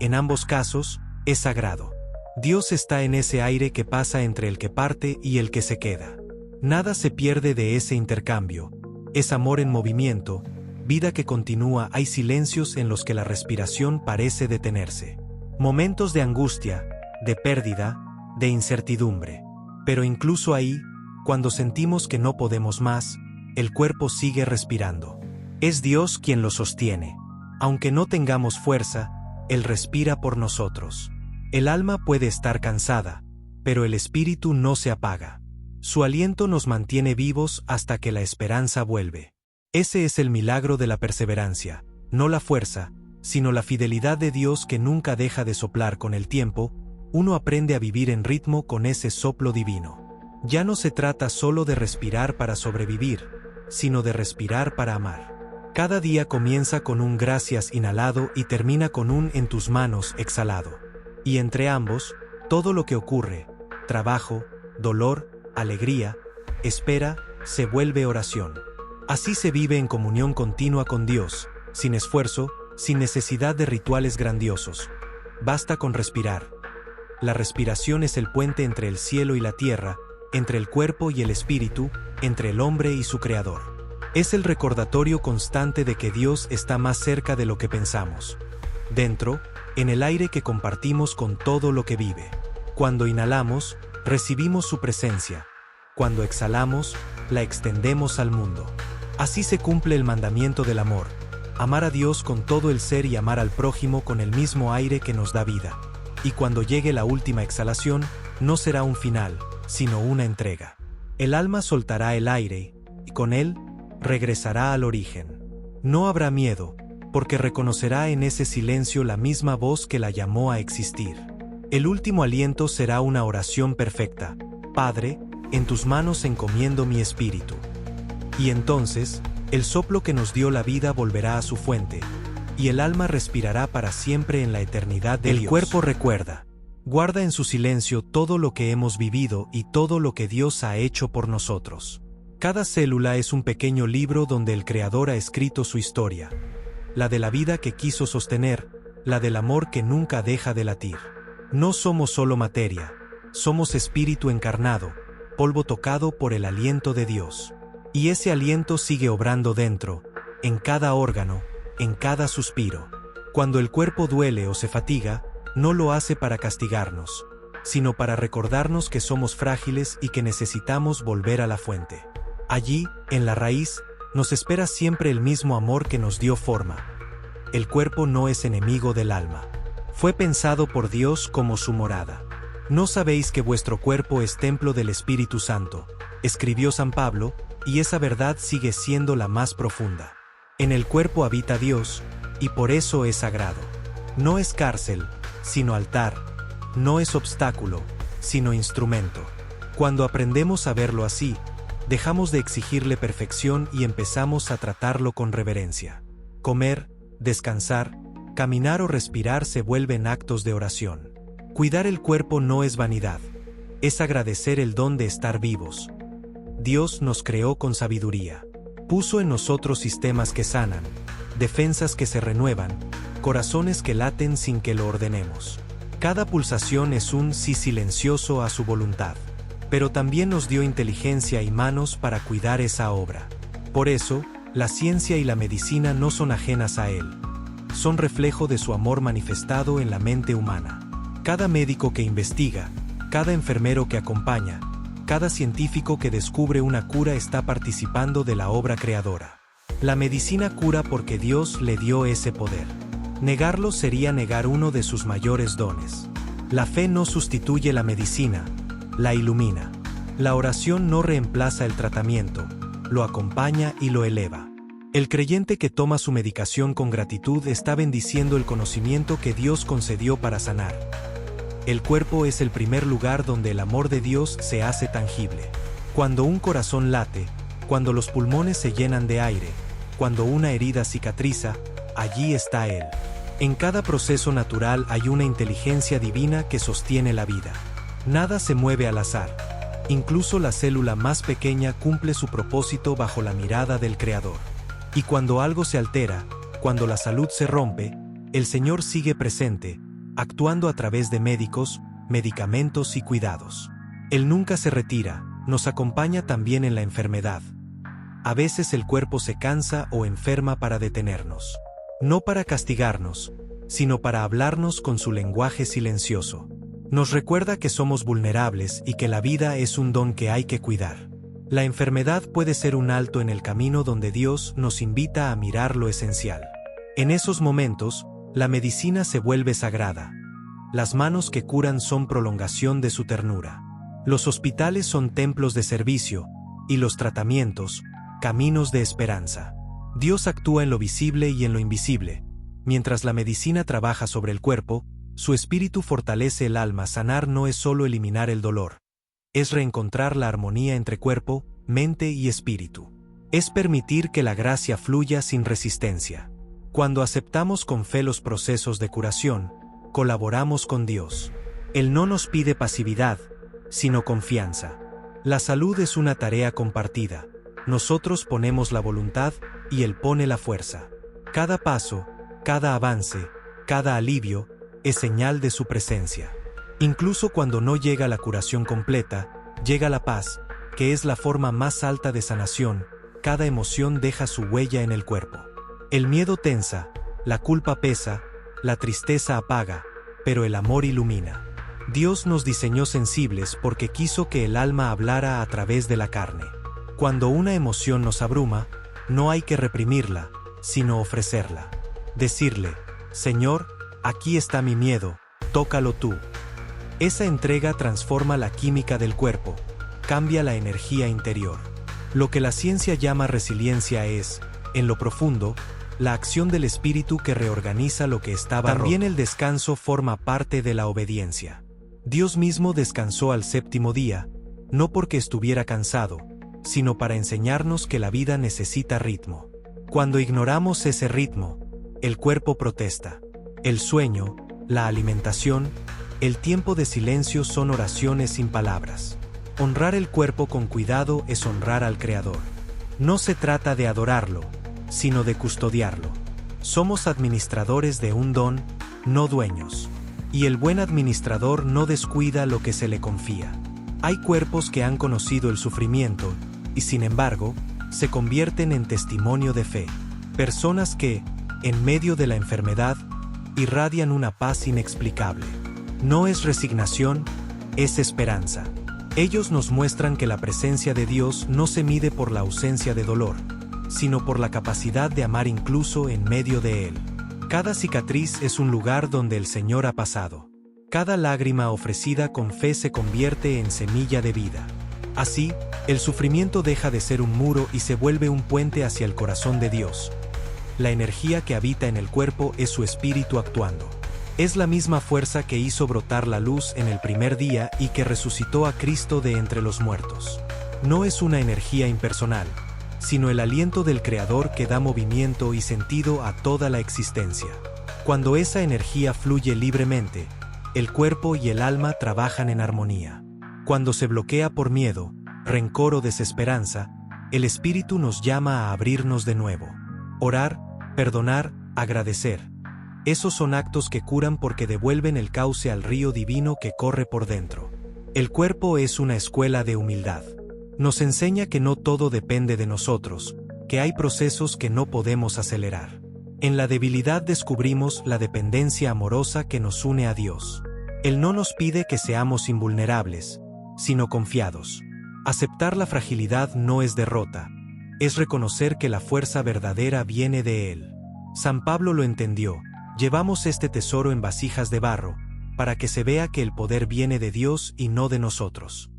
S1: En ambos casos, es sagrado. Dios está en ese aire que pasa entre el que parte y el que se queda. Nada se pierde de ese intercambio. Es amor en movimiento, vida que continúa. Hay silencios en los que la respiración parece detenerse. Momentos de angustia, de pérdida, de incertidumbre. Pero incluso ahí, cuando sentimos que no podemos más, el cuerpo sigue respirando. Es Dios quien lo sostiene. Aunque no tengamos fuerza, Él respira por nosotros. El alma puede estar cansada, pero el espíritu no se apaga. Su aliento nos mantiene vivos hasta que la esperanza vuelve. Ese es el milagro de la perseverancia, no la fuerza, sino la fidelidad de Dios que nunca deja de soplar con el tiempo, uno aprende a vivir en ritmo con ese soplo divino. Ya no se trata solo de respirar para sobrevivir, sino de respirar para amar. Cada día comienza con un gracias inhalado y termina con un en tus manos exhalado. Y entre ambos, todo lo que ocurre, trabajo, dolor, alegría, espera, se vuelve oración. Así se vive en comunión continua con Dios, sin esfuerzo, sin necesidad de rituales grandiosos. Basta con respirar. La respiración es el puente entre el cielo y la tierra, entre el cuerpo y el espíritu, entre el hombre y su creador. Es el recordatorio constante de que Dios está más cerca de lo que pensamos. Dentro, en el aire que compartimos con todo lo que vive. Cuando inhalamos, recibimos su presencia. Cuando exhalamos, la extendemos al mundo. Así se cumple el mandamiento del amor. Amar a Dios con todo el ser y amar al prójimo con el mismo aire que nos da vida. Y cuando llegue la última exhalación, no será un final, sino una entrega. El alma soltará el aire, y con él, regresará al origen. No habrá miedo, porque reconocerá en ese silencio la misma voz que la llamó a existir. El último aliento será una oración perfecta. Padre, en tus manos encomiendo mi espíritu. Y entonces, el soplo que nos dio la vida volverá a su fuente, y el alma respirará para siempre en la eternidad de Dios. El cuerpo recuerda, guarda en su silencio todo lo que hemos vivido y todo lo que Dios ha hecho por nosotros. Cada célula es un pequeño libro donde el Creador ha escrito su historia. La de la vida que quiso sostener, la del amor que nunca deja de latir. No somos solo materia, somos espíritu encarnado, polvo tocado por el aliento de Dios. Y ese aliento sigue obrando dentro, en cada órgano, en cada suspiro. Cuando el cuerpo duele o se fatiga, no lo hace para castigarnos, sino para recordarnos que somos frágiles y que necesitamos volver a la fuente. Allí, en la raíz, nos espera siempre el mismo amor que nos dio forma. El cuerpo no es enemigo del alma. Fue pensado por Dios como su morada. ¿No sabéis que vuestro cuerpo es templo del Espíritu Santo?, escribió San Pablo, y esa verdad sigue siendo la más profunda. En el cuerpo habita Dios, y por eso es sagrado. No es cárcel, sino altar. No es obstáculo, sino instrumento. Cuando aprendemos a verlo así, dejamos de exigirle perfección y empezamos a tratarlo con reverencia. Comer, descansar, caminar o respirar se vuelven actos de oración. Cuidar el cuerpo no es vanidad, es agradecer el don de estar vivos. Dios nos creó con sabiduría. Puso en nosotros sistemas que sanan, defensas que se renuevan, corazones que laten sin que lo ordenemos. Cada pulsación es un sí silencioso a su voluntad. Pero también nos dio inteligencia y manos para cuidar esa obra. Por eso, la ciencia y la medicina no son ajenas a él. Son reflejo de su amor manifestado en la mente humana. Cada médico que investiga, cada enfermero que acompaña, cada científico que descubre una cura está participando de la obra creadora. La medicina cura porque Dios le dio ese poder. Negarlo sería negar uno de sus mayores dones. La fe no sustituye la medicina, la ilumina. La oración no reemplaza el tratamiento, lo acompaña y lo eleva. El creyente que toma su medicación con gratitud está bendiciendo el conocimiento que Dios concedió para sanar. El cuerpo es el primer lugar donde el amor de Dios se hace tangible. Cuando un corazón late, cuando los pulmones se llenan de aire, cuando una herida cicatriza, allí está Él. En cada proceso natural hay una inteligencia divina que sostiene la vida. Nada se mueve al azar. Incluso la célula más pequeña cumple su propósito bajo la mirada del Creador. Y cuando algo se altera, cuando la salud se rompe, el Señor sigue presente, actuando a través de médicos, medicamentos y cuidados. Él nunca se retira, nos acompaña también en la enfermedad. A veces el cuerpo se cansa o enferma para detenernos. No para castigarnos, sino para hablarnos con su lenguaje silencioso. Nos recuerda que somos vulnerables y que la vida es un don que hay que cuidar. La enfermedad puede ser un alto en el camino donde Dios nos invita a mirar lo esencial. En esos momentos, la medicina se vuelve sagrada. Las manos que curan son prolongación de su ternura. Los hospitales son templos de servicio, y los tratamientos, caminos de esperanza. Dios actúa en lo visible y en lo invisible, Mientras la medicina trabaja sobre el cuerpo, su espíritu fortalece el alma. Sanar no es solo eliminar el dolor. Es reencontrar la armonía entre cuerpo, mente y espíritu. Es permitir que la gracia fluya sin resistencia. Cuando aceptamos con fe los procesos de curación, colaboramos con Dios. Él no nos pide pasividad, sino confianza. La salud es una tarea compartida. Nosotros ponemos la voluntad y Él pone la fuerza. Cada paso, cada avance, cada alivio, es señal de su presencia. Incluso cuando no llega la curación completa, llega la paz, que es la forma más alta de sanación. Cada emoción deja su huella en el cuerpo. El miedo tensa, la culpa pesa, la tristeza apaga, pero el amor ilumina. Dios nos diseñó sensibles porque quiso que el alma hablara a través de la carne. Cuando una emoción nos abruma, no hay que reprimirla, sino ofrecerla. Decirle, Señor, aquí está mi miedo, tócalo tú. Esa entrega transforma la química del cuerpo, cambia la energía interior. Lo que la ciencia llama resiliencia es, en lo profundo, la acción del espíritu que reorganiza lo que estaba roto. También el descanso forma parte de la obediencia. Dios mismo descansó al séptimo día, no porque estuviera cansado, sino para enseñarnos que la vida necesita ritmo. Cuando ignoramos ese ritmo, el cuerpo protesta. El sueño, la alimentación, el tiempo de silencio son oraciones sin palabras. Honrar el cuerpo con cuidado es honrar al Creador. No se trata de adorarlo, sino de custodiarlo. Somos administradores de un don, no dueños. Y el buen administrador no descuida lo que se le confía. Hay cuerpos que han conocido el sufrimiento, y sin embargo, se convierten en testimonio de fe. Personas que, en medio de la enfermedad, irradian una paz inexplicable. No es resignación, es esperanza. Ellos nos muestran que la presencia de Dios no se mide por la ausencia de dolor, sino por la capacidad de amar incluso en medio de él. Cada cicatriz es un lugar donde el Señor ha pasado. Cada lágrima ofrecida con fe se convierte en semilla de vida. Así, el sufrimiento deja de ser un muro y se vuelve un puente hacia el corazón de Dios. La energía que habita en el cuerpo es su espíritu actuando. Es la misma fuerza que hizo brotar la luz en el primer día y que resucitó a Cristo de entre los muertos. No es una energía impersonal, sino el aliento del Creador que da movimiento y sentido a toda la existencia. Cuando esa energía fluye libremente, el cuerpo y el alma trabajan en armonía. Cuando se bloquea por miedo, rencor o desesperanza, el espíritu nos llama a abrirnos de nuevo. Orar, perdonar, agradecer. Esos son actos que curan porque devuelven el cauce al río divino que corre por dentro. El cuerpo es una escuela de humildad. Nos enseña que no todo depende de nosotros, que hay procesos que no podemos acelerar. En la debilidad descubrimos la dependencia amorosa que nos une a Dios. Él no nos pide que seamos invulnerables, sino confiados. Aceptar la fragilidad no es derrota, es reconocer que la fuerza verdadera viene de Él. San Pablo lo entendió. Llevamos este tesoro en vasijas de barro, para que se vea que el poder viene de Dios y no de nosotros.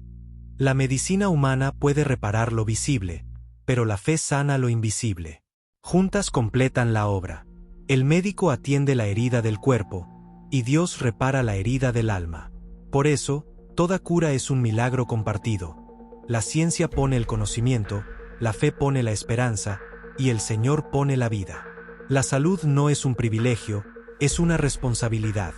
S1: La medicina humana puede reparar lo visible, pero la fe sana lo invisible. Juntas completan la obra. El médico atiende la herida del cuerpo, y Dios repara la herida del alma. Por eso, toda cura es un milagro compartido. La ciencia pone el conocimiento, la fe pone la esperanza, y el Señor pone la vida. La salud no es un privilegio, es una responsabilidad.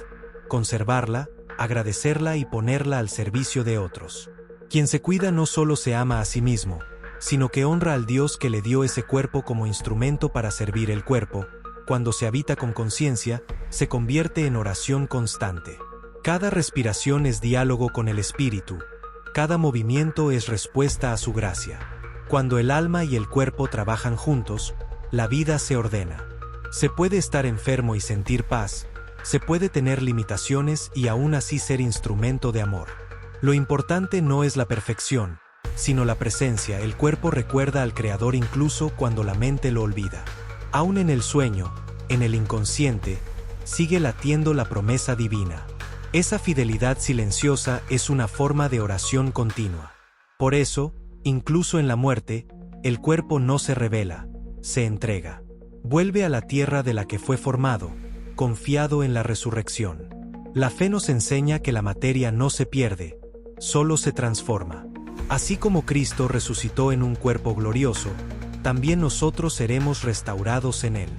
S1: Conservarla, agradecerla y ponerla al servicio de otros. Quien se cuida no solo se ama a sí mismo, sino que honra al Dios que le dio ese cuerpo como instrumento para servir el cuerpo. Cuando se habita con conciencia, se convierte en oración constante. Cada respiración es diálogo con el espíritu, cada movimiento es respuesta a su gracia. Cuando el alma y el cuerpo trabajan juntos, la vida se ordena. Se puede estar enfermo y sentir paz, se puede tener limitaciones y aún así ser instrumento de amor. Lo importante no es la perfección, sino la presencia. El cuerpo recuerda al Creador incluso cuando la mente lo olvida. Aún en el sueño, en el inconsciente, sigue latiendo la promesa divina. Esa fidelidad silenciosa es una forma de oración continua. Por eso, incluso en la muerte, el cuerpo no se rebela, se entrega. Vuelve a la tierra de la que fue formado, confiado en la resurrección. La fe nos enseña que la materia no se pierde, solo se transforma. Así como Cristo resucitó en un cuerpo glorioso, también nosotros seremos restaurados en él.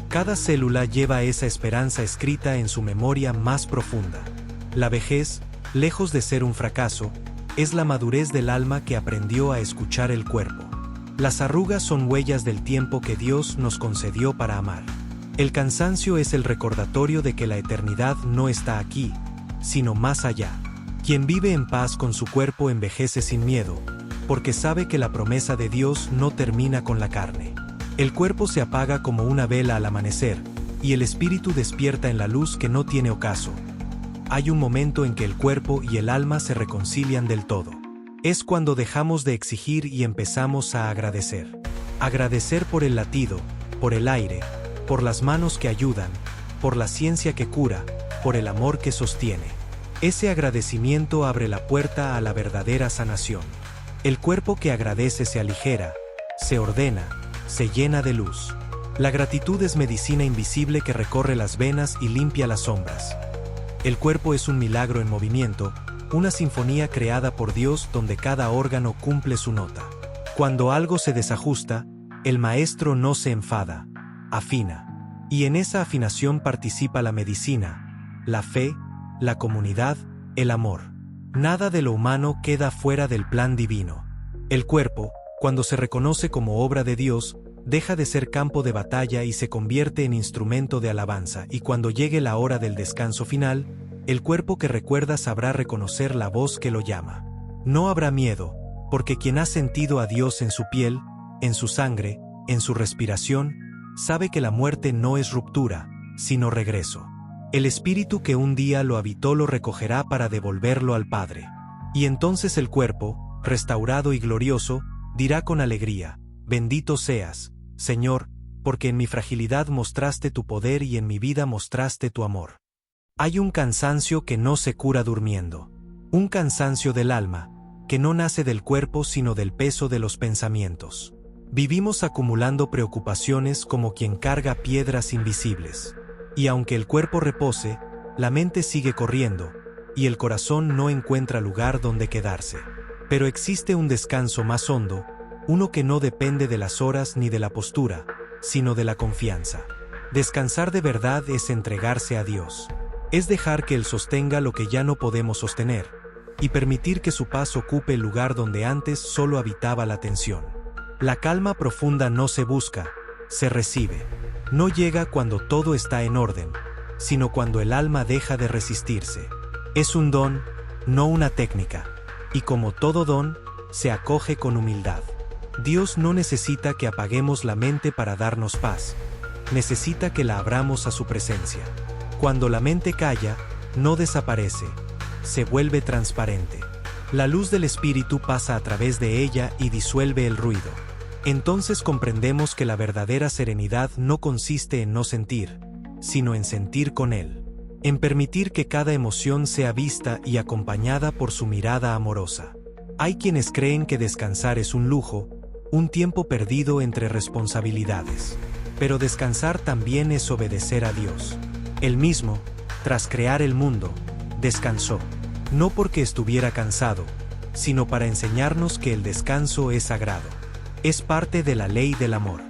S1: Cada célula lleva esa esperanza escrita en su memoria más profunda. La vejez, lejos de ser un fracaso, es la madurez del alma que aprendió a escuchar el cuerpo. Las arrugas son huellas del tiempo que Dios nos concedió para amar. El cansancio es el recordatorio de que la eternidad no está aquí, sino más allá. Quien vive en paz con su cuerpo envejece sin miedo, porque sabe que la promesa de Dios no termina con la carne. El cuerpo se apaga como una vela al amanecer, y el espíritu despierta en la luz que no tiene ocaso. Hay un momento en que el cuerpo y el alma se reconcilian del todo. Es cuando dejamos de exigir y empezamos a agradecer. Agradecer por el latido, por el aire, por las manos que ayudan, por la ciencia que cura, por el amor que sostiene. Ese agradecimiento abre la puerta a la verdadera sanación. El cuerpo que agradece se aligera, se ordena, se llena de luz. La gratitud es medicina invisible que recorre las venas y limpia las sombras. El cuerpo es un milagro en movimiento, una sinfonía creada por Dios donde cada órgano cumple su nota. Cuando algo se desajusta, el maestro no se enfada, afina. Y en esa afinación participa la medicina, la fe, la comunidad, el amor. Nada de lo humano queda fuera del plan divino. El cuerpo, cuando se reconoce como obra de Dios, deja de ser campo de batalla y se convierte en instrumento de alabanza, y cuando llegue la hora del descanso final, el cuerpo que recuerda sabrá reconocer la voz que lo llama. No habrá miedo, porque quien ha sentido a Dios en su piel, en su sangre, en su respiración, sabe que la muerte no es ruptura, sino regreso. El espíritu que un día lo habitó lo recogerá para devolverlo al Padre. Y entonces el cuerpo, restaurado y glorioso, dirá con alegría: bendito seas, Señor, porque en mi fragilidad mostraste tu poder y en mi vida mostraste tu amor. Hay un cansancio que no se cura durmiendo. Un cansancio del alma, que no nace del cuerpo sino del peso de los pensamientos. Vivimos acumulando preocupaciones como quien carga piedras invisibles. Y aunque el cuerpo repose, la mente sigue corriendo, y el corazón no encuentra lugar donde quedarse. Pero existe un descanso más hondo, uno que no depende de las horas ni de la postura, sino de la confianza. Descansar de verdad es entregarse a Dios. Es dejar que Él sostenga lo que ya no podemos sostener, y permitir que su paz ocupe el lugar donde antes solo habitaba la tensión. La calma profunda no se busca, se recibe. No llega cuando todo está en orden, sino cuando el alma deja de resistirse. Es un don, no una técnica, y como todo don, se acoge con humildad. Dios no necesita que apaguemos la mente para darnos paz, necesita que la abramos a su presencia. Cuando la mente calla, no desaparece, se vuelve transparente. La luz del Espíritu pasa a través de ella y disuelve el ruido. Entonces comprendemos que la verdadera serenidad no consiste en no sentir, sino en sentir con Él. En permitir que cada emoción sea vista y acompañada por su mirada amorosa. Hay quienes creen que descansar es un lujo, un tiempo perdido entre responsabilidades. Pero descansar también es obedecer a Dios. Él mismo, tras crear el mundo, descansó, no porque estuviera cansado, sino para enseñarnos que el descanso es sagrado. Es parte de la ley del amor.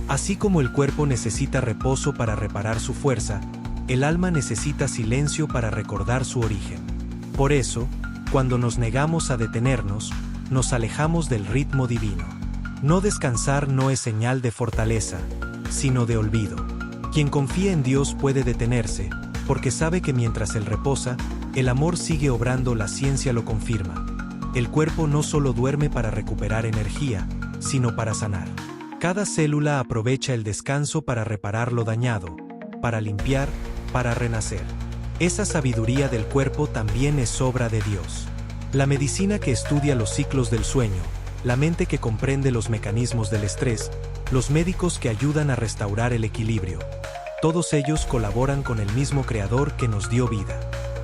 S1: Así como el cuerpo necesita reposo para reparar su fuerza, el alma necesita silencio para recordar su origen. Por eso, cuando nos negamos a detenernos, nos alejamos del ritmo divino. No descansar no es señal de fortaleza, sino de olvido. Quien confía en Dios puede detenerse, porque sabe que mientras Él reposa, el amor sigue obrando, la ciencia lo confirma. El cuerpo no solo duerme para recuperar energía, sino para sanar. Cada célula aprovecha el descanso para reparar lo dañado, para limpiar, para renacer. Esa sabiduría del cuerpo también es obra de Dios. La medicina que estudia los ciclos del sueño, la mente que comprende los mecanismos del estrés, los médicos que ayudan a restaurar el equilibrio. Todos ellos colaboran con el mismo Creador que nos dio vida.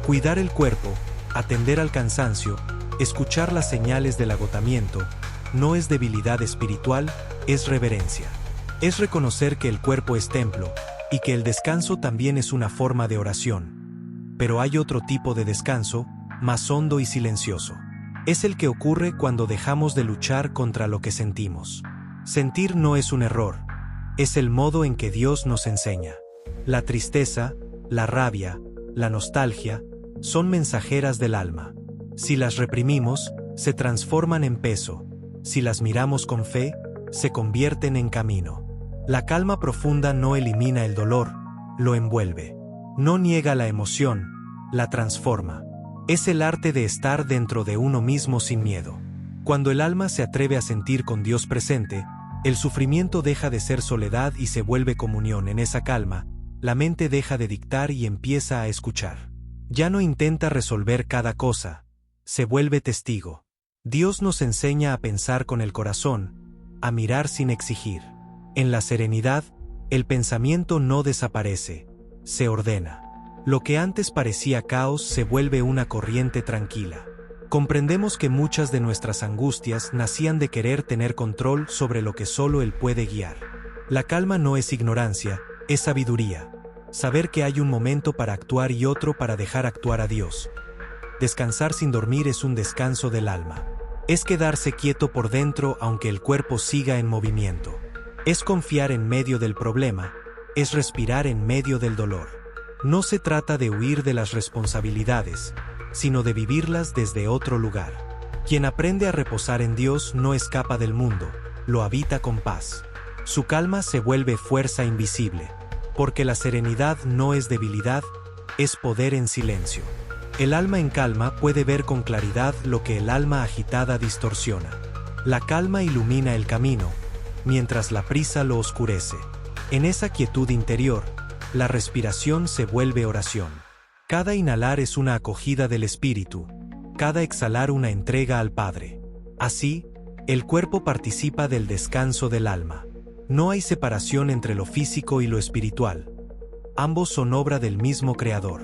S1: Cuidar el cuerpo, atender al cansancio, escuchar las señales del agotamiento, no es debilidad espiritual, es reverencia. Es reconocer que el cuerpo es templo, y que el descanso también es una forma de oración. Pero hay otro tipo de descanso, más hondo y silencioso. Es el que ocurre cuando dejamos de luchar contra lo que sentimos. Sentir no es un error, es el modo en que Dios nos enseña. La tristeza, la rabia, la nostalgia, son mensajeras del alma. Si las reprimimos, se transforman en peso. Si las miramos con fe, se convierten en camino. La calma profunda no elimina el dolor, lo envuelve. No niega la emoción, la transforma. Es el arte de estar dentro de uno mismo sin miedo. Cuando el alma se atreve a sentir con Dios presente, el sufrimiento deja de ser soledad y se vuelve comunión. En esa calma, la mente deja de dictar y empieza a escuchar. Ya no intenta resolver cada cosa, se vuelve testigo. Dios nos enseña a pensar con el corazón, a mirar sin exigir. En la serenidad, el pensamiento no desaparece, se ordena. Lo que antes parecía caos se vuelve una corriente tranquila. Comprendemos que muchas de nuestras angustias nacían de querer tener control sobre lo que solo Él puede guiar. La calma no es ignorancia, es sabiduría. Saber que hay un momento para actuar y otro para dejar actuar a Dios. Descansar sin dormir es un descanso del alma. Es quedarse quieto por dentro aunque el cuerpo siga en movimiento. Es confiar en medio del problema, es respirar en medio del dolor. No se trata de huir de las responsabilidades, sino de vivirlas desde otro lugar. Quien aprende a reposar en Dios no escapa del mundo, lo habita con paz. Su calma se vuelve fuerza invisible, porque la serenidad no es debilidad, es poder en silencio. El alma en calma puede ver con claridad lo que el alma agitada distorsiona. La calma ilumina el camino, mientras la prisa lo oscurece. En esa quietud interior, la respiración se vuelve oración. Cada inhalar es una acogida del espíritu, cada exhalar una entrega al Padre. Así, el cuerpo participa del descanso del alma. No hay separación entre lo físico y lo espiritual. Ambos son obra del mismo Creador.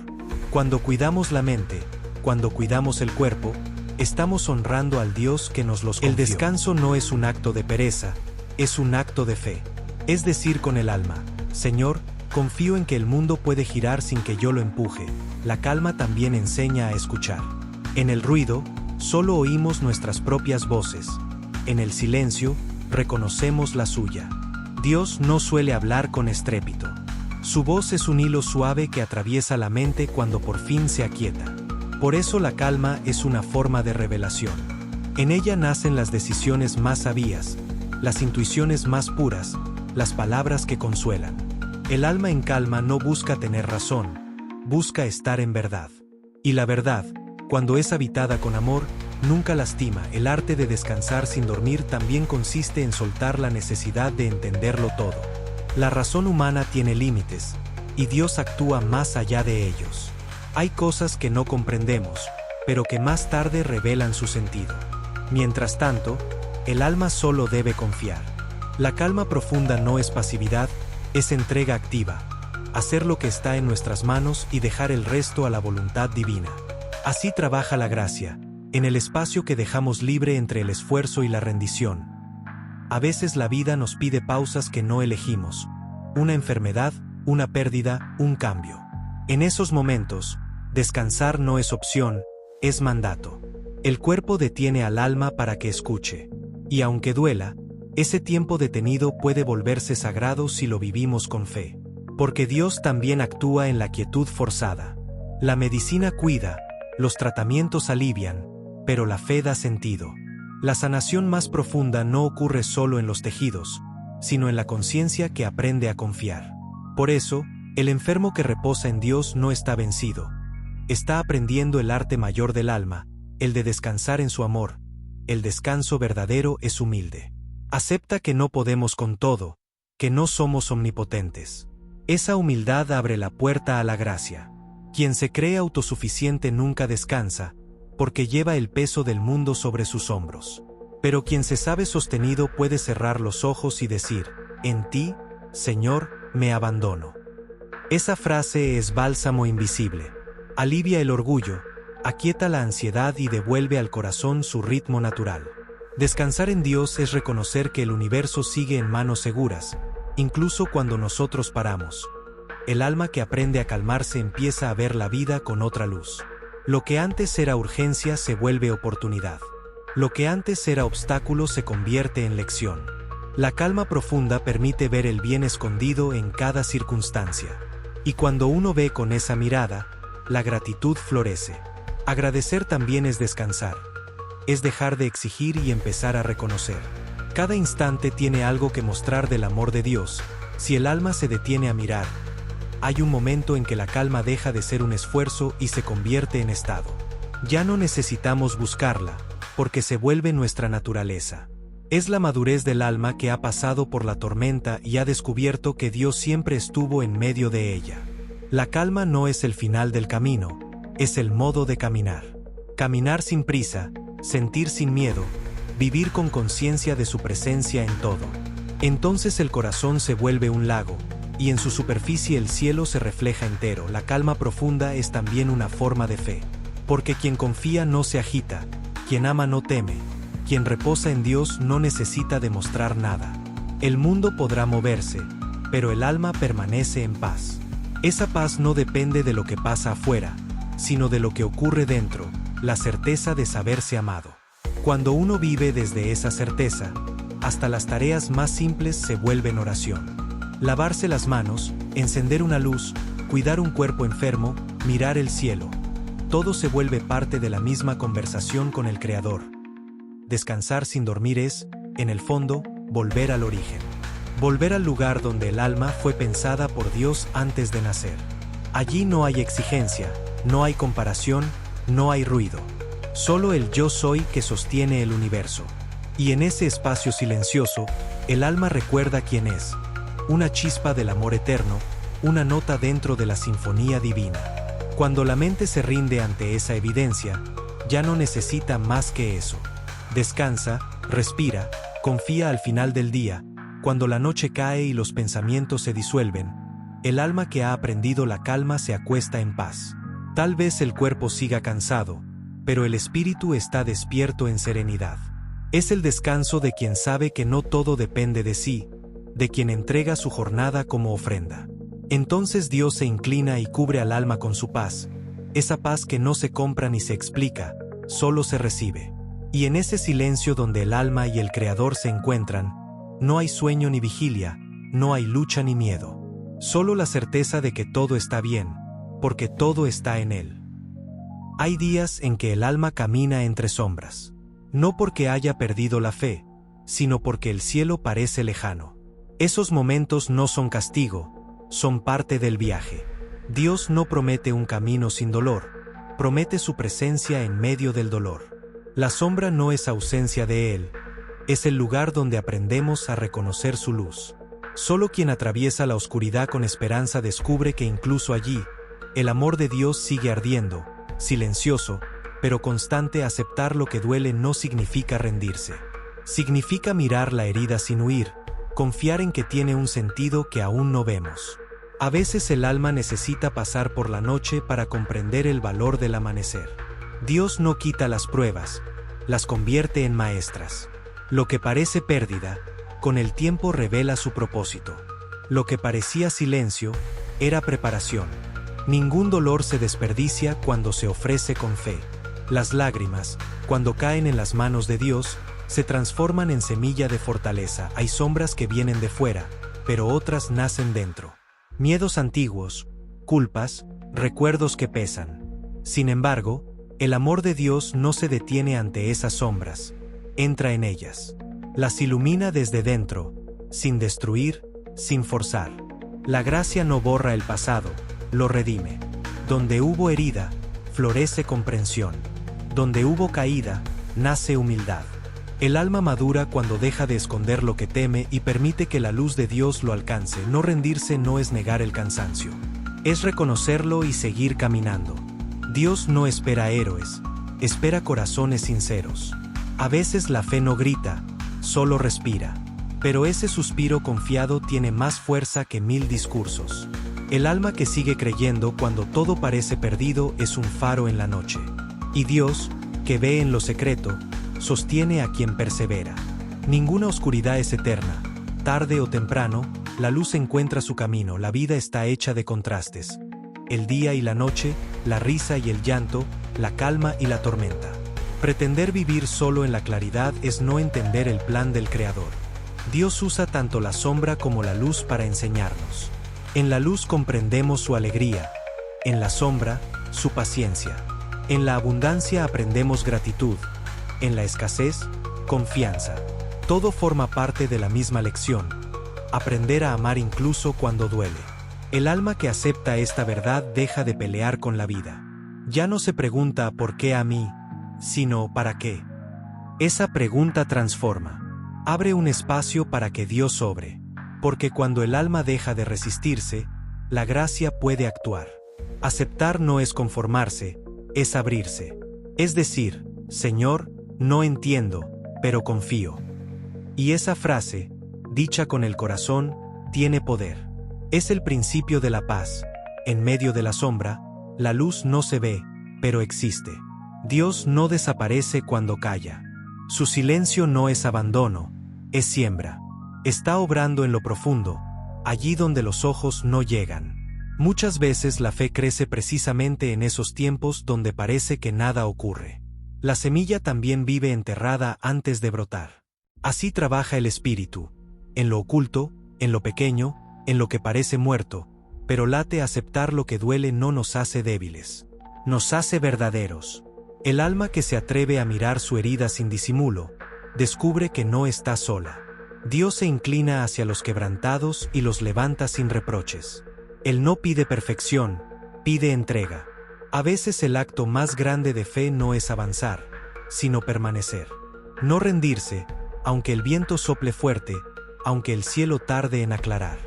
S1: Cuando cuidamos la mente, cuando cuidamos el cuerpo, estamos honrando al Dios que nos los confió. El descanso no es un acto de pereza, es un acto de fe. Es decir con el alma, Señor, confío en que el mundo puede girar sin que yo lo empuje. La calma también enseña a escuchar. En el ruido, solo oímos nuestras propias voces. En el silencio, reconocemos la suya. Dios no suele hablar con estrépito. Su voz es un hilo suave que atraviesa la mente cuando por fin se aquieta. Por eso la calma es una forma de revelación. En ella nacen las decisiones más sabias, las intuiciones más puras, las palabras que consuelan. El alma en calma no busca tener razón, busca estar en verdad. Y la verdad, cuando es habitada con amor, nunca lastima. El arte de descansar sin dormir también consiste en soltar la necesidad de entenderlo todo. La razón humana tiene límites, y Dios actúa más allá de ellos. Hay cosas que no comprendemos, pero que más tarde revelan su sentido. Mientras tanto, el alma solo debe confiar. La calma profunda no es pasividad, es entrega activa. Hacer lo que está en nuestras manos y dejar el resto a la voluntad divina. Así trabaja la gracia, en el espacio que dejamos libre entre el esfuerzo y la rendición. A veces la vida nos pide pausas que no elegimos. Una enfermedad, una pérdida, un cambio. En esos momentos, descansar no es opción, es mandato. El cuerpo detiene al alma para que escuche. Y aunque duela, ese tiempo detenido puede volverse sagrado si lo vivimos con fe. Porque Dios también actúa en la quietud forzada. La medicina cuida, los tratamientos alivian, pero la fe da sentido. La sanación más profunda no ocurre solo en los tejidos, sino en la conciencia que aprende a confiar. Por eso, el enfermo que reposa en Dios no está vencido. Está aprendiendo el arte mayor del alma, el de descansar en su amor. El descanso verdadero es humilde. Acepta que no podemos con todo, que no somos omnipotentes. Esa humildad abre la puerta a la gracia. Quien se cree autosuficiente nunca descansa, porque lleva el peso del mundo sobre sus hombros. Pero quien se sabe sostenido puede cerrar los ojos y decir, en ti, Señor, me abandono. Esa frase es bálsamo invisible. Alivia el orgullo, aquieta la ansiedad y devuelve al corazón su ritmo natural. Descansar en Dios es reconocer que el universo sigue en manos seguras, incluso cuando nosotros paramos. El alma que aprende a calmarse empieza a ver la vida con otra luz. Lo que antes era urgencia se vuelve oportunidad. Lo que antes era obstáculo se convierte en lección. La calma profunda permite ver el bien escondido en cada circunstancia. Y cuando uno ve con esa mirada, la gratitud florece. Agradecer también es descansar. Es dejar de exigir y empezar a reconocer. Cada instante tiene algo que mostrar del amor de Dios. Si el alma se detiene a mirar, hay un momento en que la calma deja de ser un esfuerzo y se convierte en estado. Ya no necesitamos buscarla, porque se vuelve nuestra naturaleza. Es la madurez del alma que ha pasado por la tormenta y ha descubierto que Dios siempre estuvo en medio de ella. La calma no es el final del camino, es el modo de caminar. Caminar sin prisa, sentir sin miedo, vivir con conciencia de su presencia en todo. Entonces el corazón se vuelve un lago, y en su superficie el cielo se refleja entero. La calma profunda es también una forma de fe. Porque quien confía no se agita, quien ama no teme, quien reposa en Dios no necesita demostrar nada. El mundo podrá moverse, pero el alma permanece en paz. Esa paz no depende de lo que pasa afuera, sino de lo que ocurre dentro, la certeza de saberse amado. Cuando uno vive desde esa certeza, hasta las tareas más simples se vuelven oración. Lavarse las manos, encender una luz, cuidar un cuerpo enfermo, mirar el cielo. Todo se vuelve parte de la misma conversación con el Creador. Descansar sin dormir es, en el fondo, volver al origen. Volver al lugar donde el alma fue pensada por Dios antes de nacer. Allí no hay exigencia, no hay comparación, no hay ruido. Solo el yo soy que sostiene el universo. Y en ese espacio silencioso, el alma recuerda quién es. Una chispa del amor eterno, una nota dentro de la sinfonía divina. Cuando la mente se rinde ante esa evidencia, ya no necesita más que eso. Descansa, respira, confía al final del día, cuando la noche cae y los pensamientos se disuelven, el alma que ha aprendido la calma se acuesta en paz. Tal vez el cuerpo siga cansado, pero el espíritu está despierto en serenidad. Es el descanso de quien sabe que no todo depende de sí, de quien entrega su jornada como ofrenda. Entonces Dios se inclina y cubre al alma con su paz, esa paz que no se compra ni se explica, solo se recibe. Y en ese silencio donde el alma y el Creador se encuentran, no hay sueño ni vigilia, no hay lucha ni miedo. Solo la certeza de que todo está bien, porque todo está en Él. Hay días en que el alma camina entre sombras, no porque haya perdido la fe, sino porque el cielo parece lejano. Esos momentos no son castigo, son parte del viaje. Dios no promete un camino sin dolor, promete su presencia en medio del dolor. La sombra no es ausencia de Él, es el lugar donde aprendemos a reconocer su luz. Solo quien atraviesa la oscuridad con esperanza descubre que incluso allí, el amor de Dios sigue ardiendo, silencioso, pero constante. Aceptar lo que duele no significa rendirse. Significa mirar la herida sin huir, confiar en que tiene un sentido que aún no vemos. A veces el alma necesita pasar por la noche para comprender el valor del amanecer. Dios no quita las pruebas, las convierte en maestras. Lo que parece pérdida, con el tiempo revela su propósito. Lo que parecía silencio, era preparación. Ningún dolor se desperdicia cuando se ofrece con fe. Las lágrimas, cuando caen en las manos de Dios, se transforman en semilla de fortaleza. Hay sombras que vienen de fuera, pero otras nacen dentro. Miedos antiguos, culpas, recuerdos que pesan. Sin embargo, el amor de Dios no se detiene ante esas sombras, entra en ellas. Las ilumina desde dentro, sin destruir, sin forzar. La gracia no borra el pasado, lo redime. Donde hubo herida, florece comprensión. Donde hubo caída, nace humildad. El alma madura cuando deja de esconder lo que teme y permite que la luz de Dios lo alcance. No rendirse no es negar el cansancio. Es reconocerlo y seguir caminando. Dios no espera héroes, espera corazones sinceros. A veces la fe no grita, solo respira. Pero ese suspiro confiado tiene más fuerza que 1000 discursos. El alma que sigue creyendo cuando todo parece perdido es un faro en la noche. Y Dios, que ve en lo secreto, sostiene a quien persevera. Ninguna oscuridad es eterna. Tarde o temprano, La luz encuentra su camino, la vida está hecha de contrastes. El día y la noche, la risa y el llanto, la calma y la tormenta. Pretender vivir solo en la claridad es no entender el plan del Creador. Dios usa tanto la sombra como la luz para enseñarnos. En la luz comprendemos su alegría, en la sombra, su paciencia. En la abundancia aprendemos gratitud, en la escasez, confianza. Todo forma parte de la misma lección. Aprender a amar incluso cuando duele. El alma que acepta esta verdad deja de pelear con la vida. Ya no se pregunta ¿por qué a mí?, sino ¿para qué? Esa pregunta transforma. Abre un espacio para que Dios obre. Porque cuando el alma deja de resistirse, la gracia puede actuar. Aceptar no es conformarse, es abrirse. Es decir, Señor, no entiendo, pero confío. Y esa frase, dicha con el corazón, tiene poder. Es el principio de la paz. En medio de la sombra, la luz no se ve, pero existe. Dios no desaparece cuando calla. Su silencio no es abandono, es siembra. Está obrando en lo profundo, allí donde los ojos no llegan. Muchas veces la fe crece precisamente en esos tiempos donde parece que nada ocurre. La semilla también vive enterrada antes de brotar. Así trabaja el espíritu, en lo oculto, en lo pequeño, en lo que parece muerto, pero late. Aceptar lo que duele no nos hace débiles, nos hace verdaderos. El alma que se atreve a mirar su herida sin disimulo, descubre que no está sola. Dios se inclina hacia los quebrantados y los levanta sin reproches. Él no pide perfección, pide entrega. A veces el acto más grande de fe no es avanzar, sino permanecer. No rendirse, aunque el viento sople fuerte, aunque el cielo tarde en aclarar.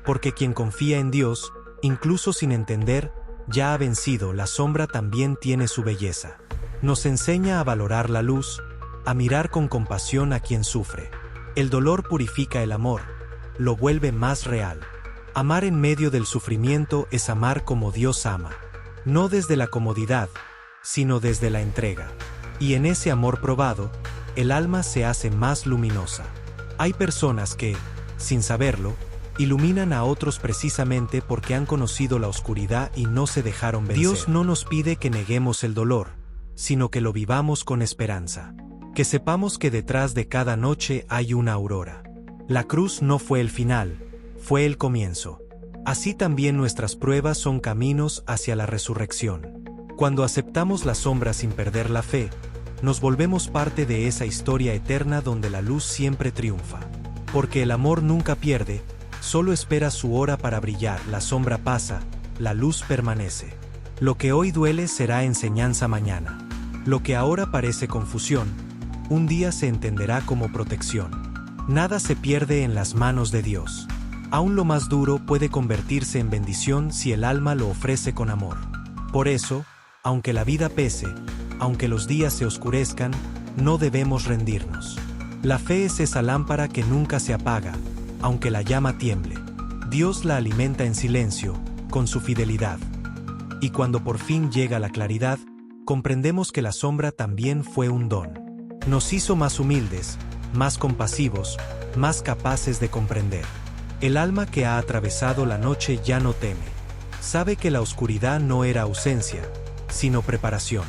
S1: Porque quien confía en Dios, incluso sin entender, ya ha vencido. La sombra también tiene su belleza. Nos enseña a valorar la luz, a mirar con compasión a quien sufre. El dolor purifica el amor, lo vuelve más real. Amar en medio del sufrimiento es amar como Dios ama. No desde la comodidad, sino desde la entrega. Y en ese amor probado, el alma se hace más luminosa. Hay personas que, sin saberlo, iluminan a otros precisamente porque han conocido la oscuridad y no se dejaron vencer. Dios no nos pide que neguemos el dolor, sino que lo vivamos con esperanza. Que sepamos que detrás de cada noche hay una aurora. La cruz no fue el final, fue el comienzo. Así también nuestras pruebas son caminos hacia la resurrección. Cuando aceptamos la sombra sin perder la fe, nos volvemos parte de esa historia eterna donde la luz siempre triunfa. Porque el amor nunca pierde, solo espera su hora para brillar. La sombra pasa, la luz permanece. Lo que hoy duele será enseñanza mañana. Lo que ahora parece confusión, un día se entenderá como protección. Nada se pierde en las manos de Dios. Aún lo más duro puede convertirse en bendición si el alma lo ofrece con amor. Por eso, aunque la vida pese, aunque los días se oscurezcan, no debemos rendirnos. La fe es esa lámpara que nunca se apaga, aunque la llama tiemble. Dios la alimenta en silencio, con su fidelidad. Y cuando por fin llega la claridad, comprendemos que la sombra también fue un don. Nos hizo más humildes, más compasivos, más capaces de comprender. El alma que ha atravesado la noche ya no teme. Sabe que la oscuridad no era ausencia, sino preparación.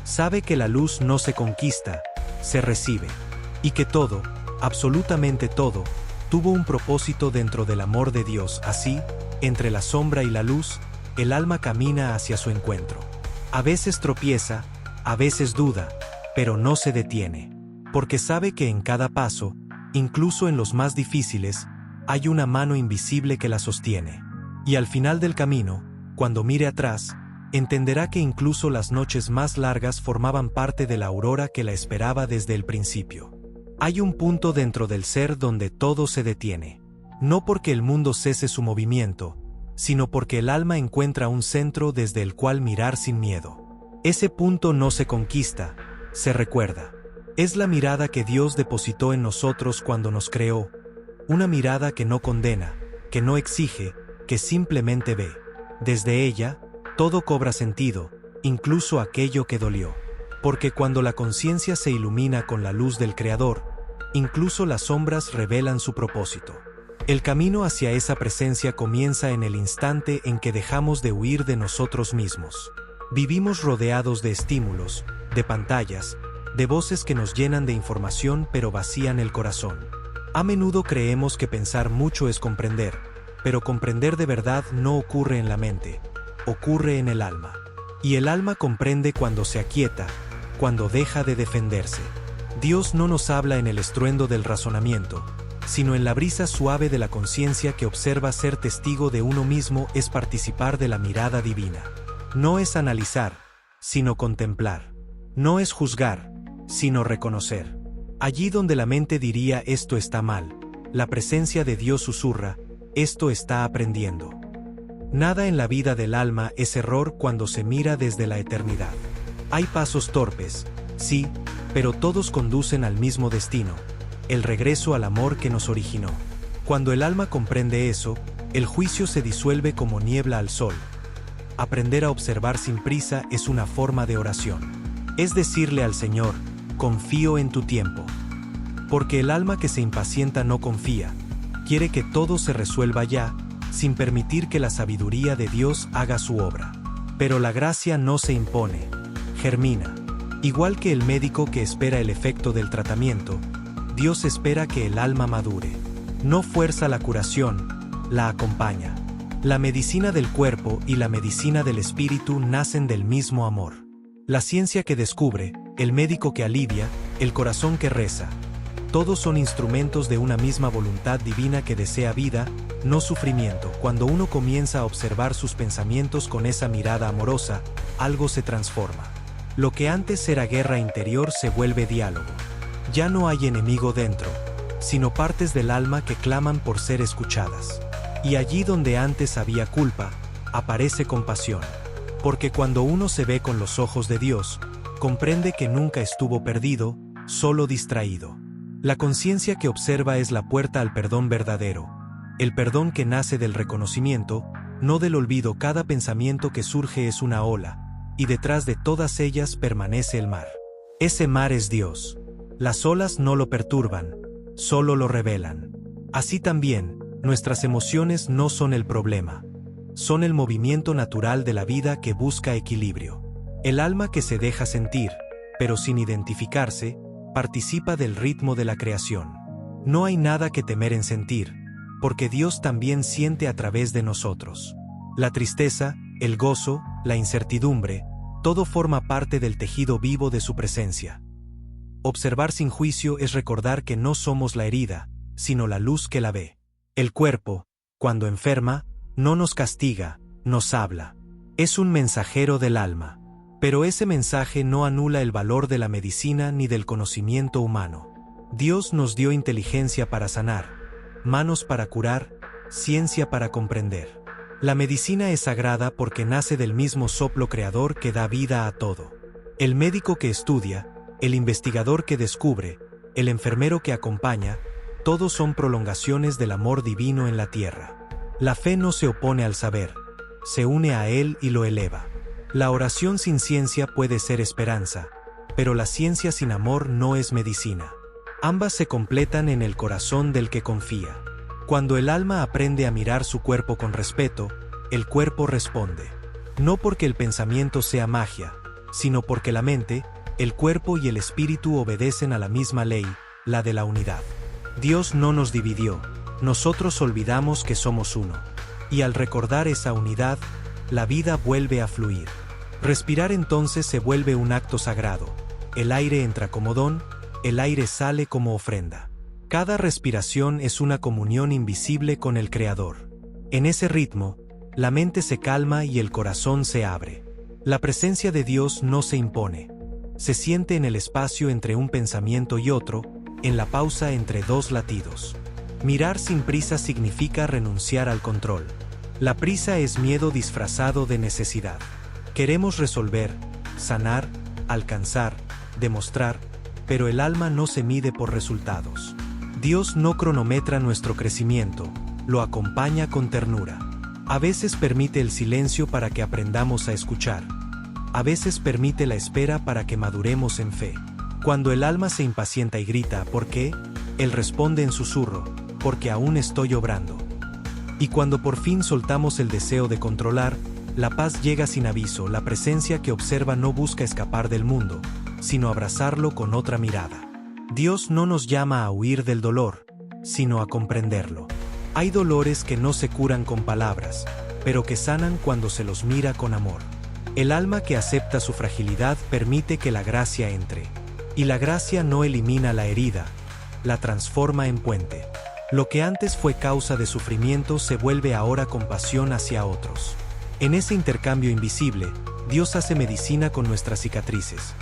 S1: Sabe que la luz no se conquista, se recibe. Y que todo, absolutamente todo, tuvo un propósito dentro del amor de Dios. Así, entre la sombra y la luz, el alma camina hacia su encuentro. A veces tropieza, a veces duda, pero no se detiene. Porque sabe que en cada paso, incluso en los más difíciles, hay una mano invisible que la sostiene. Y al final del camino, cuando mire atrás, entenderá que incluso las noches más largas formaban parte de la aurora que la esperaba desde el principio. Hay un punto dentro del ser donde todo se detiene. No porque el mundo cese su movimiento, sino porque el alma encuentra un centro desde el cual mirar sin miedo. Ese punto no se conquista, se recuerda. Es la mirada que Dios depositó en nosotros cuando nos creó. Una mirada que no condena, que no exige, que simplemente ve. Desde ella, todo cobra sentido, incluso aquello que dolió. Porque cuando la conciencia se ilumina con la luz del Creador, incluso las sombras revelan su propósito. El camino hacia esa presencia comienza en el instante en que dejamos de huir de nosotros mismos. Vivimos rodeados de estímulos, de pantallas, de voces que nos llenan de información pero vacían el corazón. A menudo creemos que pensar mucho es comprender, pero comprender de verdad no ocurre en la mente, ocurre en el alma. Y el alma comprende cuando se aquieta, cuando deja de defenderse. Dios no nos habla en el estruendo del razonamiento, sino en la brisa suave de la conciencia que observa. Ser testigo de uno mismo es participar de la mirada divina. No es analizar, sino contemplar. No es juzgar, sino reconocer. Allí donde la mente diría esto está mal, la presencia de Dios susurra, esto está aprendiendo. Nada en la vida del alma es error cuando se mira desde la eternidad. Hay pasos torpes, sí, pero todos conducen al mismo destino, el regreso al amor que nos originó. Cuando el alma comprende eso, el juicio se disuelve como niebla al sol. Aprender a observar sin prisa es una forma de oración. Es decirle al Señor, confío en tu tiempo. Porque el alma que se impacienta no confía, quiere que todo se resuelva ya, sin permitir que la sabiduría de Dios haga su obra. Pero la gracia no se impone, germina. Igual que el médico que espera el efecto del tratamiento, Dios espera que el alma madure. No fuerza la curación, la acompaña. La medicina del cuerpo y la medicina del espíritu nacen del mismo amor. La ciencia que descubre, el médico que alivia, el corazón que reza. Todos son instrumentos de una misma voluntad divina que desea vida, no sufrimiento. Cuando uno comienza a observar sus pensamientos con esa mirada amorosa, algo se transforma. Lo que antes era guerra interior se vuelve diálogo. Ya no hay enemigo dentro, sino partes del alma que claman por ser escuchadas. Y allí donde antes había culpa, aparece compasión. Porque cuando uno se ve con los ojos de Dios, comprende que nunca estuvo perdido, solo distraído. La conciencia que observa es la puerta al perdón verdadero. El perdón que nace del reconocimiento, no del olvido. Cada pensamiento que surge es una ola, y detrás de todas ellas permanece el mar. Ese mar es Dios. Las olas no lo perturban, solo lo revelan. Así también, nuestras emociones no son el problema. Son el movimiento natural de la vida que busca equilibrio. El alma que se deja sentir, pero sin identificarse, participa del ritmo de la creación. No hay nada que temer en sentir, porque Dios también siente a través de nosotros. La tristeza, el gozo, la incertidumbre, todo forma parte del tejido vivo de su presencia. Observar sin juicio es recordar que no somos la herida, sino la luz que la ve. El cuerpo, cuando enferma, no nos castiga, nos habla. Es un mensajero del alma. Pero ese mensaje no anula el valor de la medicina ni del conocimiento humano. Dios nos dio inteligencia para sanar, manos para curar, ciencia para comprender. La medicina es sagrada porque nace del mismo soplo creador que da vida a todo. El médico que estudia, el investigador que descubre, el enfermero que acompaña, todos son prolongaciones del amor divino en la tierra. La fe no se opone al saber, se une a él y lo eleva. La oración sin ciencia puede ser esperanza, pero la ciencia sin amor no es medicina. Ambas se completan en el corazón del que confía. Cuando el alma aprende a mirar su cuerpo con respeto, el cuerpo responde. No porque el pensamiento sea magia, sino porque la mente, el cuerpo y el espíritu obedecen a la misma ley, la de la unidad. Dios no nos dividió, nosotros olvidamos que somos uno. Y al recordar esa unidad, la vida vuelve a fluir. Respirar entonces se vuelve un acto sagrado. El aire entra como don, el aire sale como ofrenda. Cada respiración es una comunión invisible con el Creador. En ese ritmo, la mente se calma y el corazón se abre. La presencia de Dios no se impone. Se siente en el espacio entre un pensamiento y otro, en la pausa entre dos latidos. Mirar sin prisa significa renunciar al control. La prisa es miedo disfrazado de necesidad. Queremos resolver, sanar, alcanzar, demostrar, pero el alma no se mide por resultados. Dios no cronometra nuestro crecimiento, lo acompaña con ternura. A veces permite el silencio para que aprendamos a escuchar. A veces permite la espera para que maduremos en fe. Cuando el alma se impacienta y grita ¿por qué?, Él responde en susurro, porque aún estoy obrando. Y cuando por fin soltamos el deseo de controlar, la paz llega sin aviso. La presencia que observa no busca escapar del mundo, sino abrazarlo con otra mirada. Dios no nos llama a huir del dolor, sino a comprenderlo. Hay dolores que no se curan con palabras, pero que sanan cuando se los mira con amor. El alma que acepta su fragilidad permite que la gracia entre. Y la gracia no elimina la herida, la transforma en puente. Lo que antes fue causa de sufrimiento se vuelve ahora compasión hacia otros. En ese intercambio invisible, Dios hace medicina con nuestras cicatrices.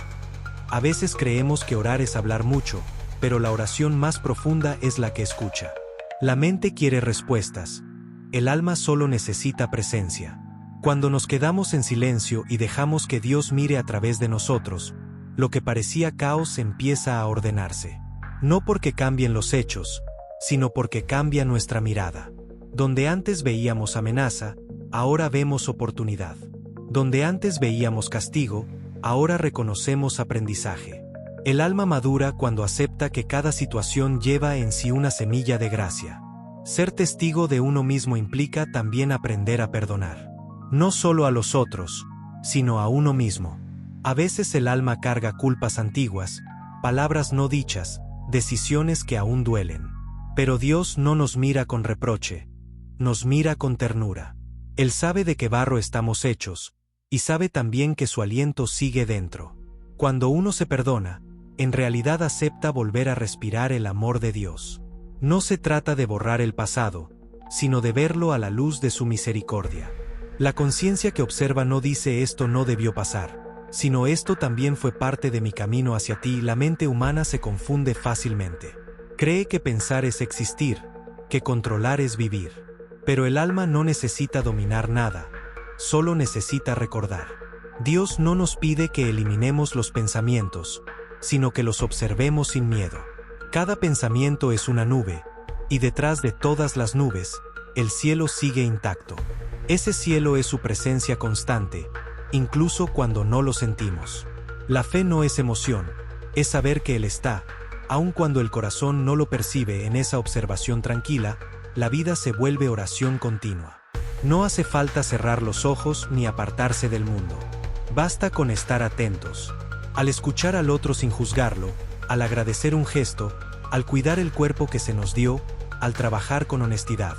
S1: A veces creemos que orar es hablar mucho, pero la oración más profunda es la que escucha. La mente quiere respuestas. El alma solo necesita presencia. Cuando nos quedamos en silencio y dejamos que Dios mire a través de nosotros, lo que parecía caos empieza a ordenarse. No porque cambien los hechos, sino porque cambia nuestra mirada. Donde antes veíamos amenaza, ahora vemos oportunidad. Donde antes veíamos castigo, ahora reconocemos aprendizaje. El alma madura cuando acepta que cada situación lleva en sí una semilla de gracia. Ser testigo de uno mismo implica también aprender a perdonar. No solo a los otros, sino a uno mismo. A veces el alma carga culpas antiguas, palabras no dichas, decisiones que aún duelen. Pero Dios no nos mira con reproche, nos mira con ternura. Él sabe de qué barro estamos hechos, y sabe también que su aliento sigue dentro. Cuando uno se perdona, en realidad acepta volver a respirar el amor de Dios. No se trata de borrar el pasado, sino de verlo a la luz de su misericordia. La conciencia que observa no dice esto no debió pasar, sino esto también fue parte de mi camino hacia ti. La mente humana se confunde fácilmente. Cree que pensar es existir, que controlar es vivir. Pero el alma no necesita dominar nada, solo necesita recordar. Dios no nos pide que eliminemos los pensamientos, sino que los observemos sin miedo. Cada pensamiento es una nube, y detrás de todas las nubes, el cielo sigue intacto. Ese cielo es su presencia constante, incluso cuando no lo sentimos. La fe no es emoción, es saber que Él está, aun cuando el corazón no lo percibe. En esa observación tranquila, la vida se vuelve oración continua. No hace falta cerrar los ojos ni apartarse del mundo. Basta con estar atentos. Al escuchar al otro sin juzgarlo, al agradecer un gesto, al cuidar el cuerpo que se nos dio, al trabajar con honestidad.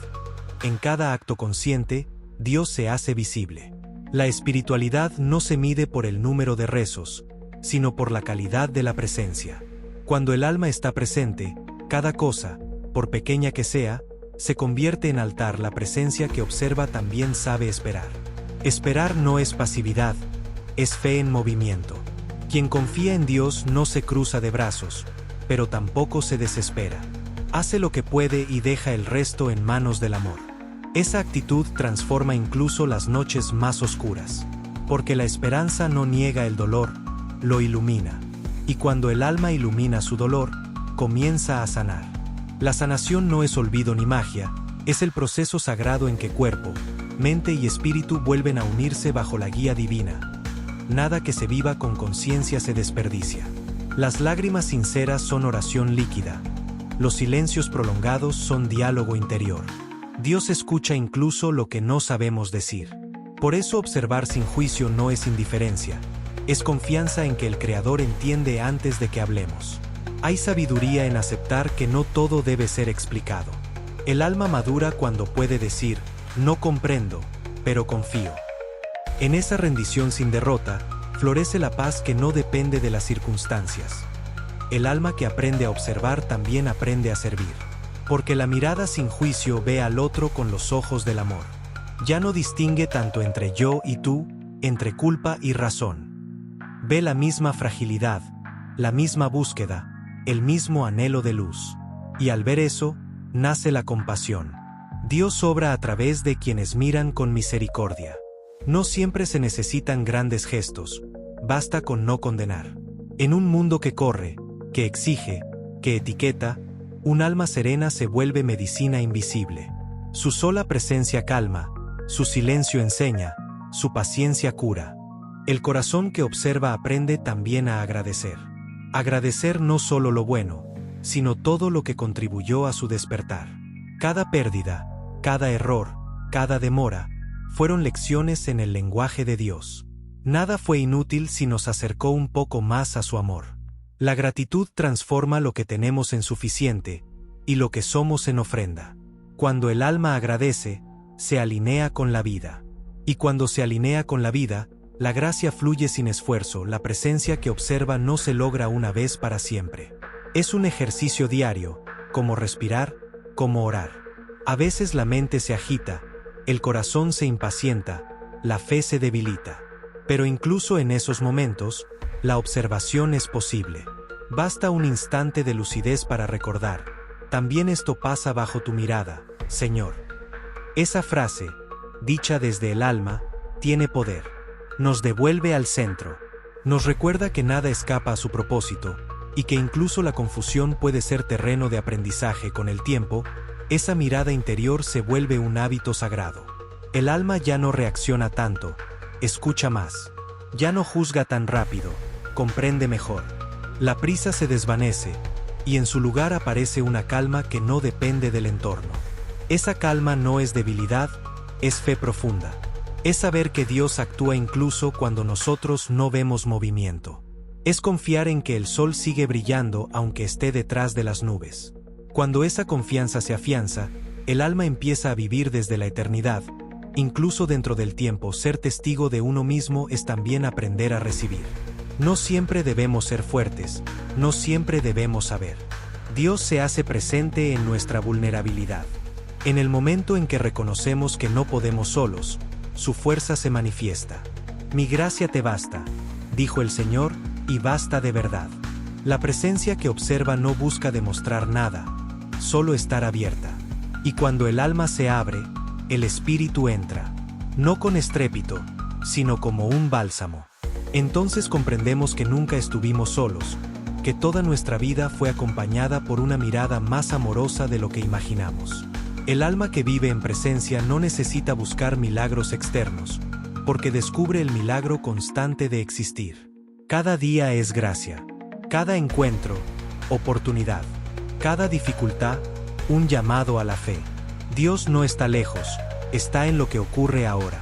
S1: En cada acto consciente, Dios se hace visible. La espiritualidad no se mide por el número de rezos, sino por la calidad de la presencia. Cuando el alma está presente, cada cosa, por pequeña que sea, se convierte en altar. La presencia que observa también sabe esperar. Esperar no es pasividad, es fe en movimiento. Quien confía en Dios no se cruza de brazos, pero tampoco se desespera. Hace lo que puede y deja el resto en manos del amor. Esa actitud transforma incluso las noches más oscuras, porque la esperanza no niega el dolor, lo ilumina. Y cuando el alma ilumina su dolor, comienza a sanar. La sanación no es olvido ni magia, es el proceso sagrado en que cuerpo, mente y espíritu vuelven a unirse bajo la guía divina. Nada que se viva con conciencia se desperdicia. Las lágrimas sinceras son oración líquida. Los silencios prolongados son diálogo interior. Dios escucha incluso lo que no sabemos decir. Por eso observar sin juicio no es indiferencia. Es confianza en que el Creador entiende antes de que hablemos. Hay sabiduría en aceptar que no todo debe ser explicado. El alma madura cuando puede decir, no comprendo, pero confío. En esa rendición sin derrota, florece la paz que no depende de las circunstancias. El alma que aprende a observar también aprende a servir. Porque la mirada sin juicio ve al otro con los ojos del amor. Ya no distingue tanto entre yo y tú, entre culpa y razón. Ve la misma fragilidad, la misma búsqueda, el mismo anhelo de luz. Y al ver eso, nace la compasión. Dios obra a través de quienes miran con misericordia. No siempre se necesitan grandes gestos, basta con no condenar. En un mundo que corre, que exige, que etiqueta, un alma serena se vuelve medicina invisible. Su sola presencia calma, su silencio enseña, su paciencia cura. El corazón que observa aprende también a agradecer. Agradecer no solo lo bueno, sino todo lo que contribuyó a su despertar. Cada pérdida, cada error, cada demora, fueron lecciones en el lenguaje de Dios. Nada fue inútil si nos acercó un poco más a su amor. La gratitud transforma lo que tenemos en suficiente, y lo que somos en ofrenda. Cuando el alma agradece, se alinea con la vida. Y cuando se alinea con la vida, la gracia fluye sin esfuerzo, la presencia que observa no se logra una vez para siempre. Es un ejercicio diario, como respirar, como orar. A veces la mente se agita, el corazón se impacienta, la fe se debilita. Pero incluso en esos momentos, la observación es posible. Basta un instante de lucidez para recordar: también esto pasa bajo tu mirada, Señor. Esa frase, dicha desde el alma, tiene poder. Nos devuelve al centro. Nos recuerda que nada escapa a su propósito, y que incluso la confusión puede ser terreno de aprendizaje. Con el tiempo, esa mirada interior se vuelve un hábito sagrado. El alma ya no reacciona tanto, escucha más. Ya no juzga tan rápido, comprende mejor. La prisa se desvanece, y en su lugar aparece una calma que no depende del entorno. Esa calma no es debilidad, es fe profunda. Es saber que Dios actúa incluso cuando nosotros no vemos movimiento. Es confiar en que el sol sigue brillando aunque esté detrás de las nubes. Cuando esa confianza se afianza, el alma empieza a vivir desde la eternidad. Incluso dentro del tiempo, ser testigo de uno mismo es también aprender a recibir. No siempre debemos ser fuertes, no siempre debemos saber. Dios se hace presente en nuestra vulnerabilidad. En el momento en que reconocemos que no podemos solos, su fuerza se manifiesta. Mi gracia te basta, dijo el Señor, y basta de verdad. La presencia que observa no busca demostrar nada, solo estar abierta. Y cuando el alma se abre, el espíritu entra, no con estrépito, sino como un bálsamo. Entonces comprendemos que nunca estuvimos solos, que toda nuestra vida fue acompañada por una mirada más amorosa de lo que imaginamos. El alma que vive en presencia no necesita buscar milagros externos, porque descubre el milagro constante de existir. Cada día es gracia, cada encuentro, oportunidad, cada dificultad, un llamado a la fe. Dios no está lejos, está en lo que ocurre ahora.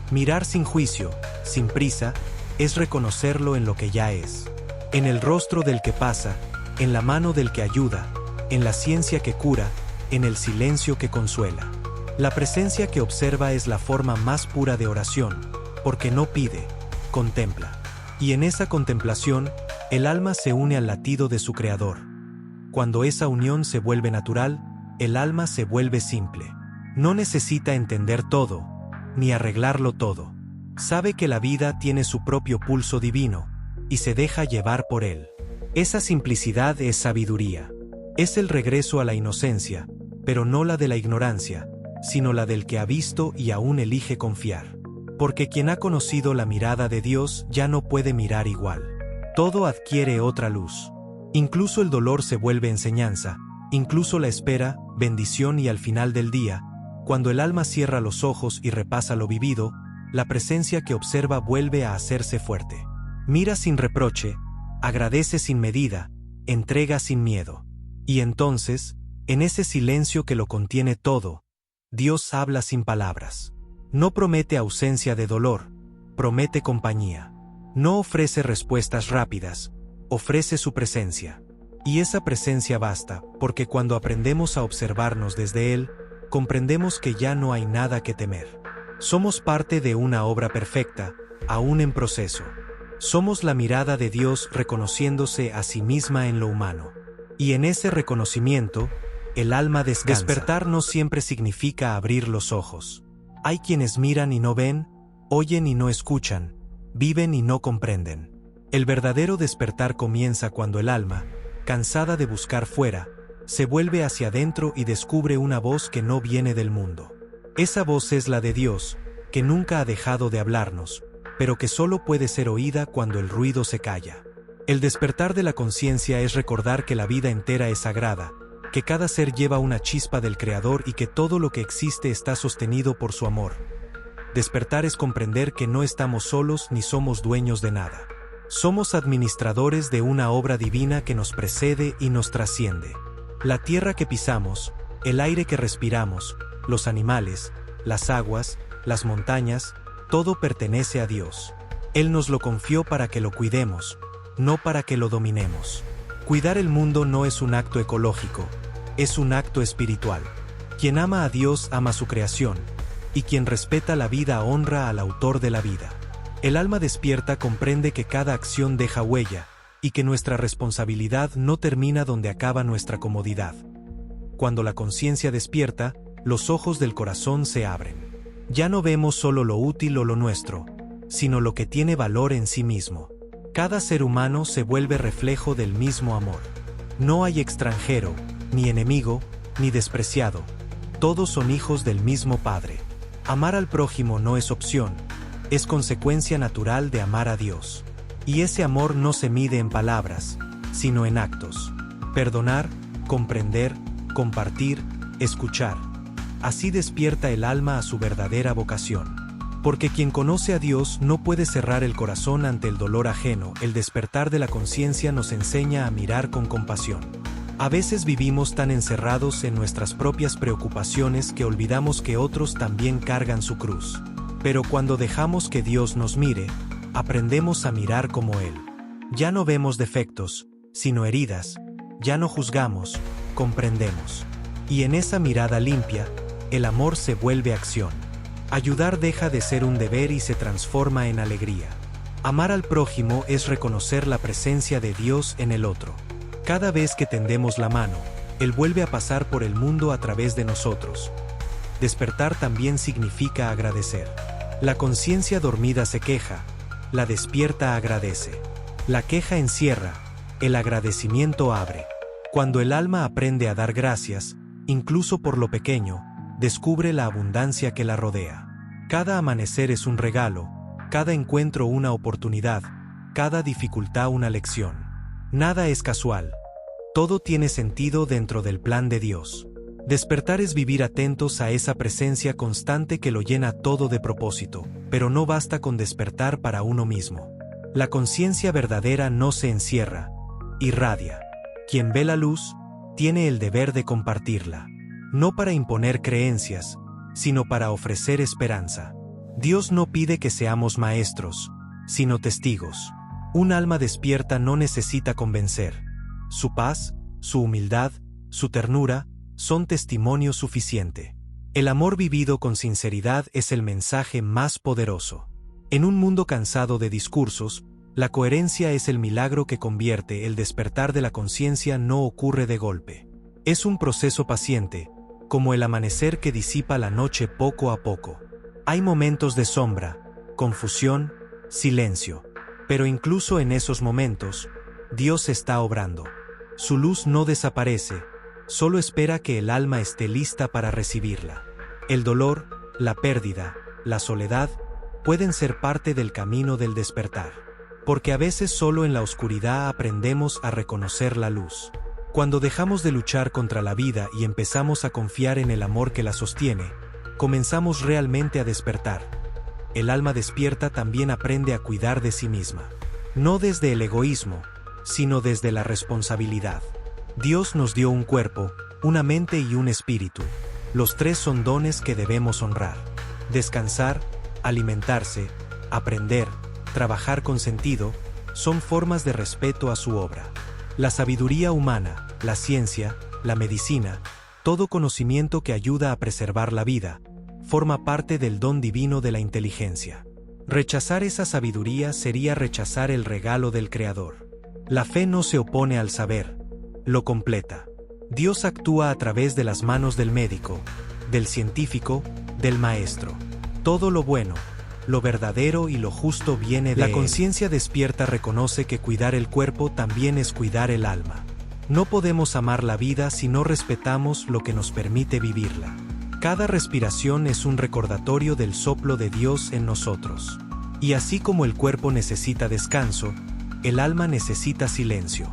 S1: Mirar sin juicio, sin prisa, es reconocerlo en lo que ya es. En el rostro del que pasa, en la mano del que ayuda, en la ciencia que cura, en el silencio que consuela. La presencia que observa es la forma más pura de oración, porque no pide, contempla. Y en esa contemplación, el alma se une al latido de su Creador. Cuando esa unión se vuelve natural, el alma se vuelve simple. No necesita entender todo, ni arreglarlo todo. Sabe que la vida tiene su propio pulso divino, y se deja llevar por él. Esa simplicidad es sabiduría. Es el regreso a la inocencia, pero no la de la ignorancia, sino la del que ha visto y aún elige confiar. Porque quien ha conocido la mirada de Dios ya no puede mirar igual. Todo adquiere otra luz. Incluso el dolor se vuelve enseñanza, incluso la espera, bendición, y al final del día, cuando el alma cierra los ojos y repasa lo vivido, la presencia que observa vuelve a hacerse fuerte. Mira sin reproche, agradece sin medida, entrega sin miedo. Y entonces, en ese silencio que lo contiene todo, Dios habla sin palabras. No promete ausencia de dolor, promete compañía. No ofrece respuestas rápidas, ofrece su presencia. Y esa presencia basta, porque cuando aprendemos a observarnos desde Él, comprendemos que ya no hay nada que temer. Somos parte de una obra perfecta, aún en proceso. Somos la mirada de Dios reconociéndose a sí misma en lo humano. Y en ese reconocimiento, el alma descansa. Despertar no siempre significa abrir los ojos. Hay quienes miran y no ven, oyen y no escuchan, viven y no comprenden. El verdadero despertar comienza cuando el alma, cansada de buscar fuera, se vuelve hacia adentro y descubre una voz que no viene del mundo. Esa voz es la de Dios, que nunca ha dejado de hablarnos, pero que solo puede ser oída cuando el ruido se calla. El despertar de la conciencia es recordar que la vida entera es sagrada, que cada ser lleva una chispa del Creador y que todo lo que existe está sostenido por su amor. Despertar es comprender que no estamos solos ni somos dueños de nada. Somos administradores de una obra divina que nos precede y nos trasciende. La tierra que pisamos, El aire que respiramos, los animales, las aguas, las montañas, todo pertenece a Dios. Él nos lo confió para que lo cuidemos, no para que lo dominemos. Cuidar el mundo no es un acto ecológico, es un acto espiritual. Quien ama a Dios ama su creación, y quien respeta la vida honra al autor de la vida. El alma despierta comprende que cada acción deja huella, y que nuestra responsabilidad no termina donde acaba nuestra comodidad. Cuando la conciencia despierta, los ojos del corazón se abren. Ya no vemos solo lo útil o lo nuestro, sino lo que tiene valor en sí mismo. Cada ser humano se vuelve reflejo del mismo amor. No hay extranjero, ni enemigo, ni despreciado. Todos son hijos del mismo Padre. Amar al prójimo no es opción, es consecuencia natural de amar a Dios. Y ese amor no se mide en palabras, sino en actos. Perdonar, comprender, compartir, escuchar. Así despierta el alma a su verdadera vocación. Porque quien conoce a Dios no puede cerrar el corazón ante el dolor ajeno. El despertar de la conciencia nos enseña a mirar con compasión. A veces vivimos tan encerrados en nuestras propias preocupaciones que olvidamos que otros también cargan su cruz. Pero cuando dejamos que Dios nos mire, aprendemos a mirar como Él. Ya no vemos defectos, sino heridas. Ya no juzgamos, comprendemos. Y en esa mirada limpia, el amor se vuelve acción. Ayudar deja de ser un deber y se transforma en alegría. Amar al prójimo es reconocer la presencia de Dios en el otro. Cada vez que tendemos la mano, Él vuelve a pasar por el mundo a través de nosotros. Despertar también significa agradecer. La conciencia dormida se queja, la despierta agradece. La queja encierra, el agradecimiento abre. Cuando el alma aprende a dar gracias, incluso por lo pequeño, descubre la abundancia que la rodea. Cada amanecer es un regalo, cada encuentro una oportunidad, cada dificultad una lección. Nada es casual. Todo tiene sentido dentro del plan de Dios. Despertar es vivir atentos a esa presencia constante que lo llena todo de propósito, pero no basta con despertar para uno mismo. La conciencia verdadera no se encierra, irradia. Quien ve la luz, tiene el deber de compartirla. No para imponer creencias, sino para ofrecer esperanza. Dios no pide que seamos maestros, sino testigos. Un alma despierta no necesita convencer. Su paz, su humildad, su ternura, son testimonio suficiente. El amor vivido con sinceridad es el mensaje más poderoso. En un mundo cansado de discursos, la coherencia es el milagro que convierte. El despertar de la conciencia no ocurre de golpe. Es un proceso paciente, como el amanecer que disipa la noche poco a poco. Hay momentos de sombra, confusión, silencio. Pero incluso en esos momentos, Dios está obrando. Su luz no desaparece, solo espera que el alma esté lista para recibirla. El dolor, la pérdida, la soledad, pueden ser parte del camino del despertar. Porque a veces solo en la oscuridad aprendemos a reconocer la luz. Cuando dejamos de luchar contra la vida y empezamos a confiar en el amor que la sostiene, comenzamos realmente a despertar. El alma despierta también aprende a cuidar de sí misma. No desde el egoísmo, sino desde la responsabilidad. Dios nos dio un cuerpo, una mente y un espíritu. Los tres son dones que debemos honrar. Descansar, alimentarse, aprender, trabajar con sentido, son formas de respeto a su obra. La sabiduría humana, la ciencia, la medicina, todo conocimiento que ayuda a preservar la vida, forma parte del don divino de la inteligencia. Rechazar esa sabiduría sería rechazar el regalo del Creador. La fe no se opone al saber, lo completa. Dios actúa a través de las manos del médico, del científico, del maestro. Todo lo bueno, lo verdadero y lo justo viene de Él. La conciencia despierta reconoce que cuidar el cuerpo también es cuidar el alma. No podemos amar la vida si no respetamos lo que nos permite vivirla. Cada respiración es un recordatorio del soplo de Dios en nosotros. Y así como el cuerpo necesita descanso, el alma necesita silencio.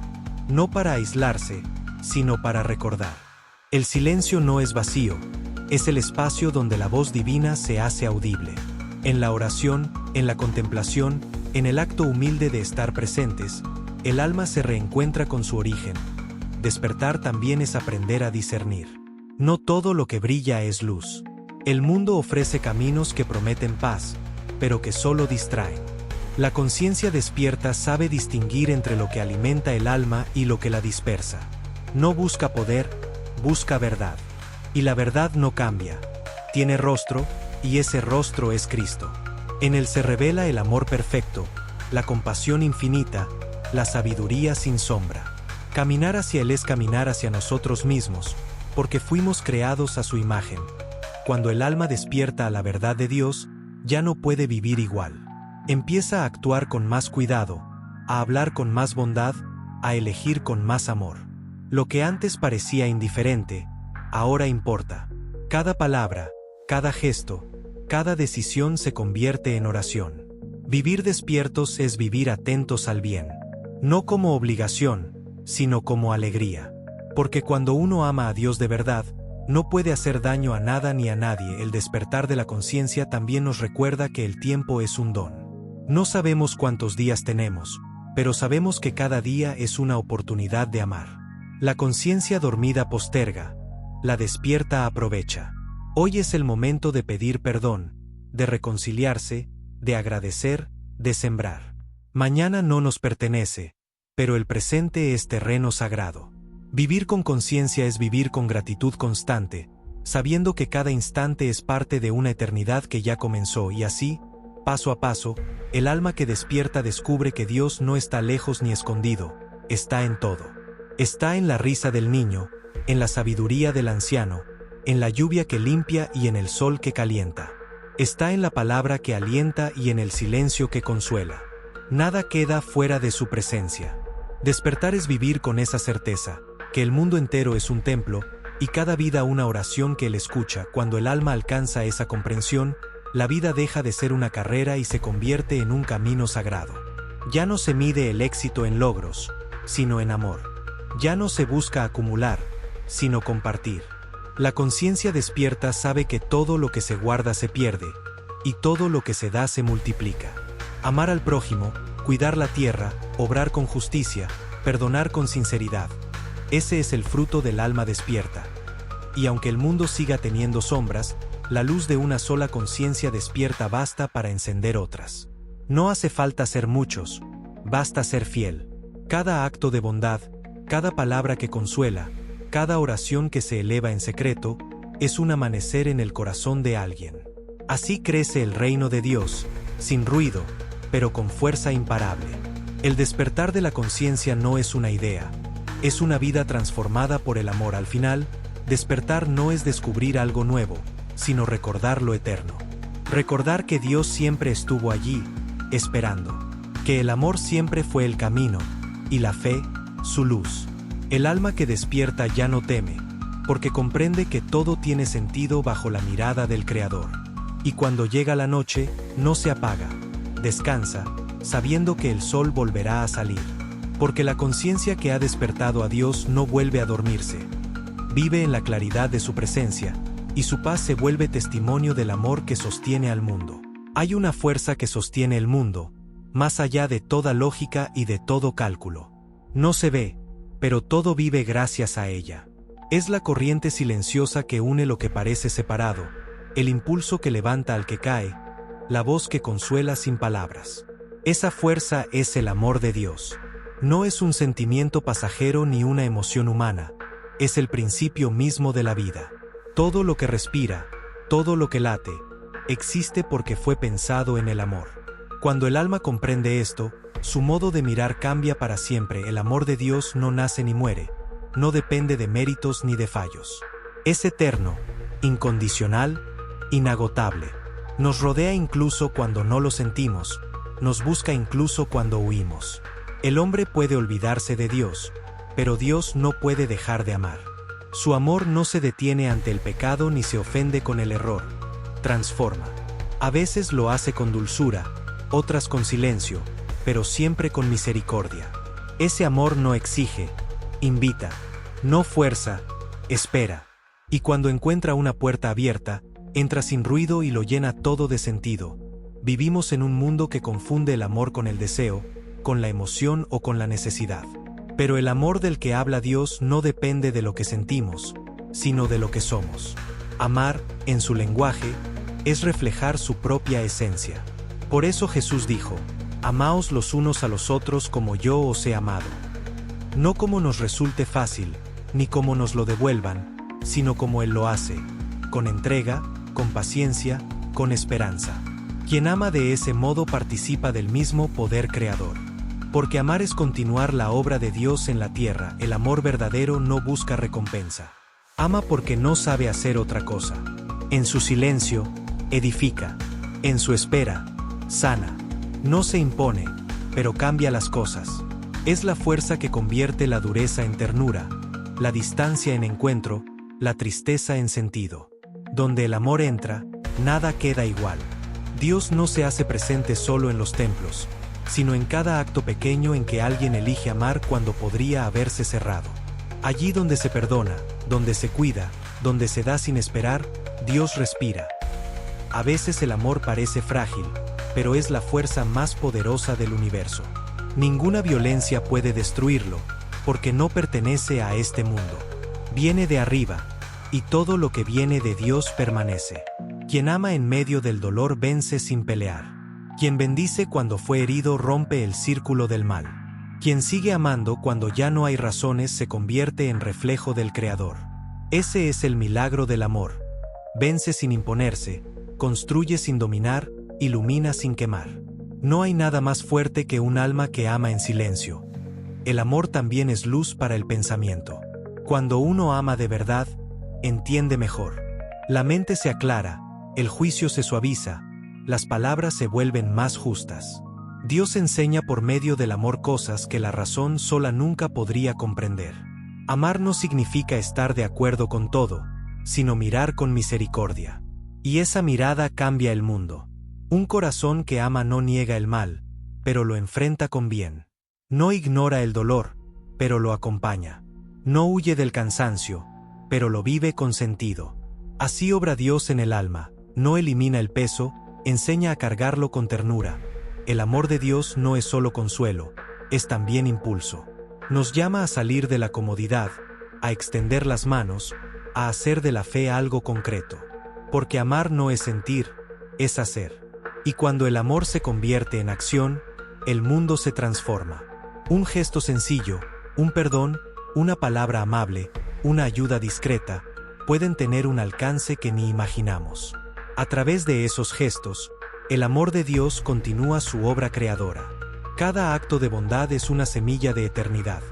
S1: No para aislarse, sino para recordar. El silencio no es vacío, es el espacio donde la voz divina se hace audible. En la oración, en la contemplación, en el acto humilde de estar presentes, el alma se reencuentra con su origen. Despertar también es aprender a discernir. No todo lo que brilla es luz. El mundo ofrece caminos que prometen paz, pero que solo distraen. La conciencia despierta sabe distinguir entre lo que alimenta el alma y lo que la dispersa. No busca poder, busca verdad. Y la verdad no cambia. Tiene rostro, y ese rostro es Cristo. En él se revela el amor perfecto, la compasión infinita, la sabiduría sin sombra. Caminar hacia él es caminar hacia nosotros mismos, porque fuimos creados a su imagen. Cuando el alma despierta a la verdad de Dios, ya no puede vivir igual. Empieza a actuar con más cuidado, a hablar con más bondad, a elegir con más amor. Lo que antes parecía indiferente, ahora importa. Cada palabra, cada gesto, cada decisión se convierte en oración. Vivir despiertos es vivir atentos al bien. No como obligación, sino como alegría. Porque cuando uno ama a Dios de verdad, no puede hacer daño a nada ni a nadie. El despertar de la conciencia también nos recuerda que el tiempo es un don. No sabemos cuántos días tenemos, pero sabemos que cada día es una oportunidad de amar. La conciencia dormida posterga, la despierta aprovecha. Hoy es el momento de pedir perdón, de reconciliarse, de agradecer, de sembrar. Mañana no nos pertenece, pero el presente es terreno sagrado. Vivir con conciencia es vivir con gratitud constante, sabiendo que cada instante es parte de una eternidad que ya comenzó y así, paso a paso, el alma que despierta descubre que Dios no está lejos ni escondido, está en todo. Está en la risa del niño, en la sabiduría del anciano, en la lluvia que limpia y en el sol que calienta. Está en la palabra que alienta y en el silencio que consuela. Nada queda fuera de su presencia. Despertar es vivir con esa certeza, que el mundo entero es un templo, y cada vida una oración que él escucha. Cuando el alma alcanza esa comprensión, la vida deja de ser una carrera y se convierte en un camino sagrado. Ya no se mide el éxito en logros, sino en amor. Ya no se busca acumular, sino compartir. La conciencia despierta sabe que todo lo que se guarda se pierde, y todo lo que se da se multiplica. Amar al prójimo, cuidar la tierra, obrar con justicia, perdonar con sinceridad. Ese es el fruto del alma despierta. Y aunque el mundo siga teniendo sombras, la luz de una sola conciencia despierta basta para encender otras. No hace falta ser muchos, basta ser fiel. Cada acto de bondad, cada palabra que consuela, cada oración que se eleva en secreto, es un amanecer en el corazón de alguien. Así crece el reino de Dios, sin ruido, pero con fuerza imparable. El despertar de la conciencia no es una idea, es una vida transformada por el amor. Al final, despertar no es descubrir algo nuevo, sino recordar lo eterno. Recordar que Dios siempre estuvo allí, esperando. Que el amor siempre fue el camino, y la fe, su luz. El alma que despierta ya no teme, porque comprende que todo tiene sentido bajo la mirada del Creador. Y cuando llega la noche, no se apaga, descansa, sabiendo que el sol volverá a salir. Porque la conciencia que ha despertado a Dios no vuelve a dormirse. Vive en la claridad de su presencia, y su paz se vuelve testimonio del amor que sostiene al mundo. Hay una fuerza que sostiene el mundo, más allá de toda lógica y de todo cálculo. No se ve, pero todo vive gracias a ella. Es la corriente silenciosa que une lo que parece separado, el impulso que levanta al que cae, la voz que consuela sin palabras. Esa fuerza es el amor de Dios. No es un sentimiento pasajero ni una emoción humana, es el principio mismo de la vida. Todo lo que respira, todo lo que late, existe porque fue pensado en el amor. Cuando el alma comprende esto, su modo de mirar cambia para siempre. El amor de Dios no nace ni muere, no depende de méritos ni de fallos. Es eterno, incondicional, inagotable. Nos rodea incluso cuando no lo sentimos, nos busca incluso cuando huimos. El hombre puede olvidarse de Dios, pero Dios no puede dejar de amar. Su amor no se detiene ante el pecado ni se ofende con el error. Transforma. A veces lo hace con dulzura, otras con silencio, pero siempre con misericordia. Ese amor no exige, invita, no fuerza, espera. Y cuando encuentra una puerta abierta, entra sin ruido y lo llena todo de sentido. Vivimos en un mundo que confunde el amor con el deseo, con la emoción o con la necesidad. Pero el amor del que habla Dios no depende de lo que sentimos, sino de lo que somos. Amar, en su lenguaje, es reflejar su propia esencia. Por eso Jesús dijo: amaos los unos a los otros como yo os he amado. No como nos resulte fácil, ni como nos lo devuelvan, sino como Él lo hace, con entrega, con paciencia, con esperanza. Quien ama de ese modo participa del mismo poder creador. Porque amar es continuar la obra de Dios en la tierra. El amor verdadero no busca recompensa. Ama porque no sabe hacer otra cosa. En su silencio, edifica. En su espera, sana. No se impone, pero cambia las cosas. Es la fuerza que convierte la dureza en ternura, la distancia en encuentro, la tristeza en sentido. Donde el amor entra, nada queda igual. Dios no se hace presente solo en los templos, sino en cada acto pequeño en que alguien elige amar cuando podría haberse cerrado. Allí donde se perdona, donde se cuida, donde se da sin esperar, Dios respira. A veces el amor parece frágil, pero es la fuerza más poderosa del universo. Ninguna violencia puede destruirlo, porque no pertenece a este mundo. Viene de arriba, y todo lo que viene de Dios permanece. Quien ama en medio del dolor vence sin pelear. Quien bendice cuando fue herido rompe el círculo del mal. Quien sigue amando cuando ya no hay razones se convierte en reflejo del Creador. Ese es el milagro del amor. Vence sin imponerse, construye sin dominar, ilumina sin quemar. No hay nada más fuerte que un alma que ama en silencio. El amor también es luz para el pensamiento. Cuando uno ama de verdad, entiende mejor. La mente se aclara, el juicio se suaviza, las palabras se vuelven más justas. Dios enseña por medio del amor cosas que la razón sola nunca podría comprender. Amar no significa estar de acuerdo con todo, sino mirar con misericordia. Y esa mirada cambia el mundo. Un corazón que ama no niega el mal, pero lo enfrenta con bien. No ignora el dolor, pero lo acompaña. No huye del cansancio, pero lo vive con sentido. Así obra Dios en el alma, no elimina el peso, enseña a cargarlo con ternura. El amor de Dios no es solo consuelo, es también impulso. Nos llama a salir de la comodidad, a extender las manos, a hacer de la fe algo concreto. Porque amar no es sentir, es hacer. Y cuando el amor se convierte en acción, el mundo se transforma. Un gesto sencillo, un perdón, una palabra amable, una ayuda discreta, pueden tener un alcance que ni imaginamos. A través de esos gestos, el amor de Dios continúa su obra creadora. Cada acto de bondad es una semilla de eternidad.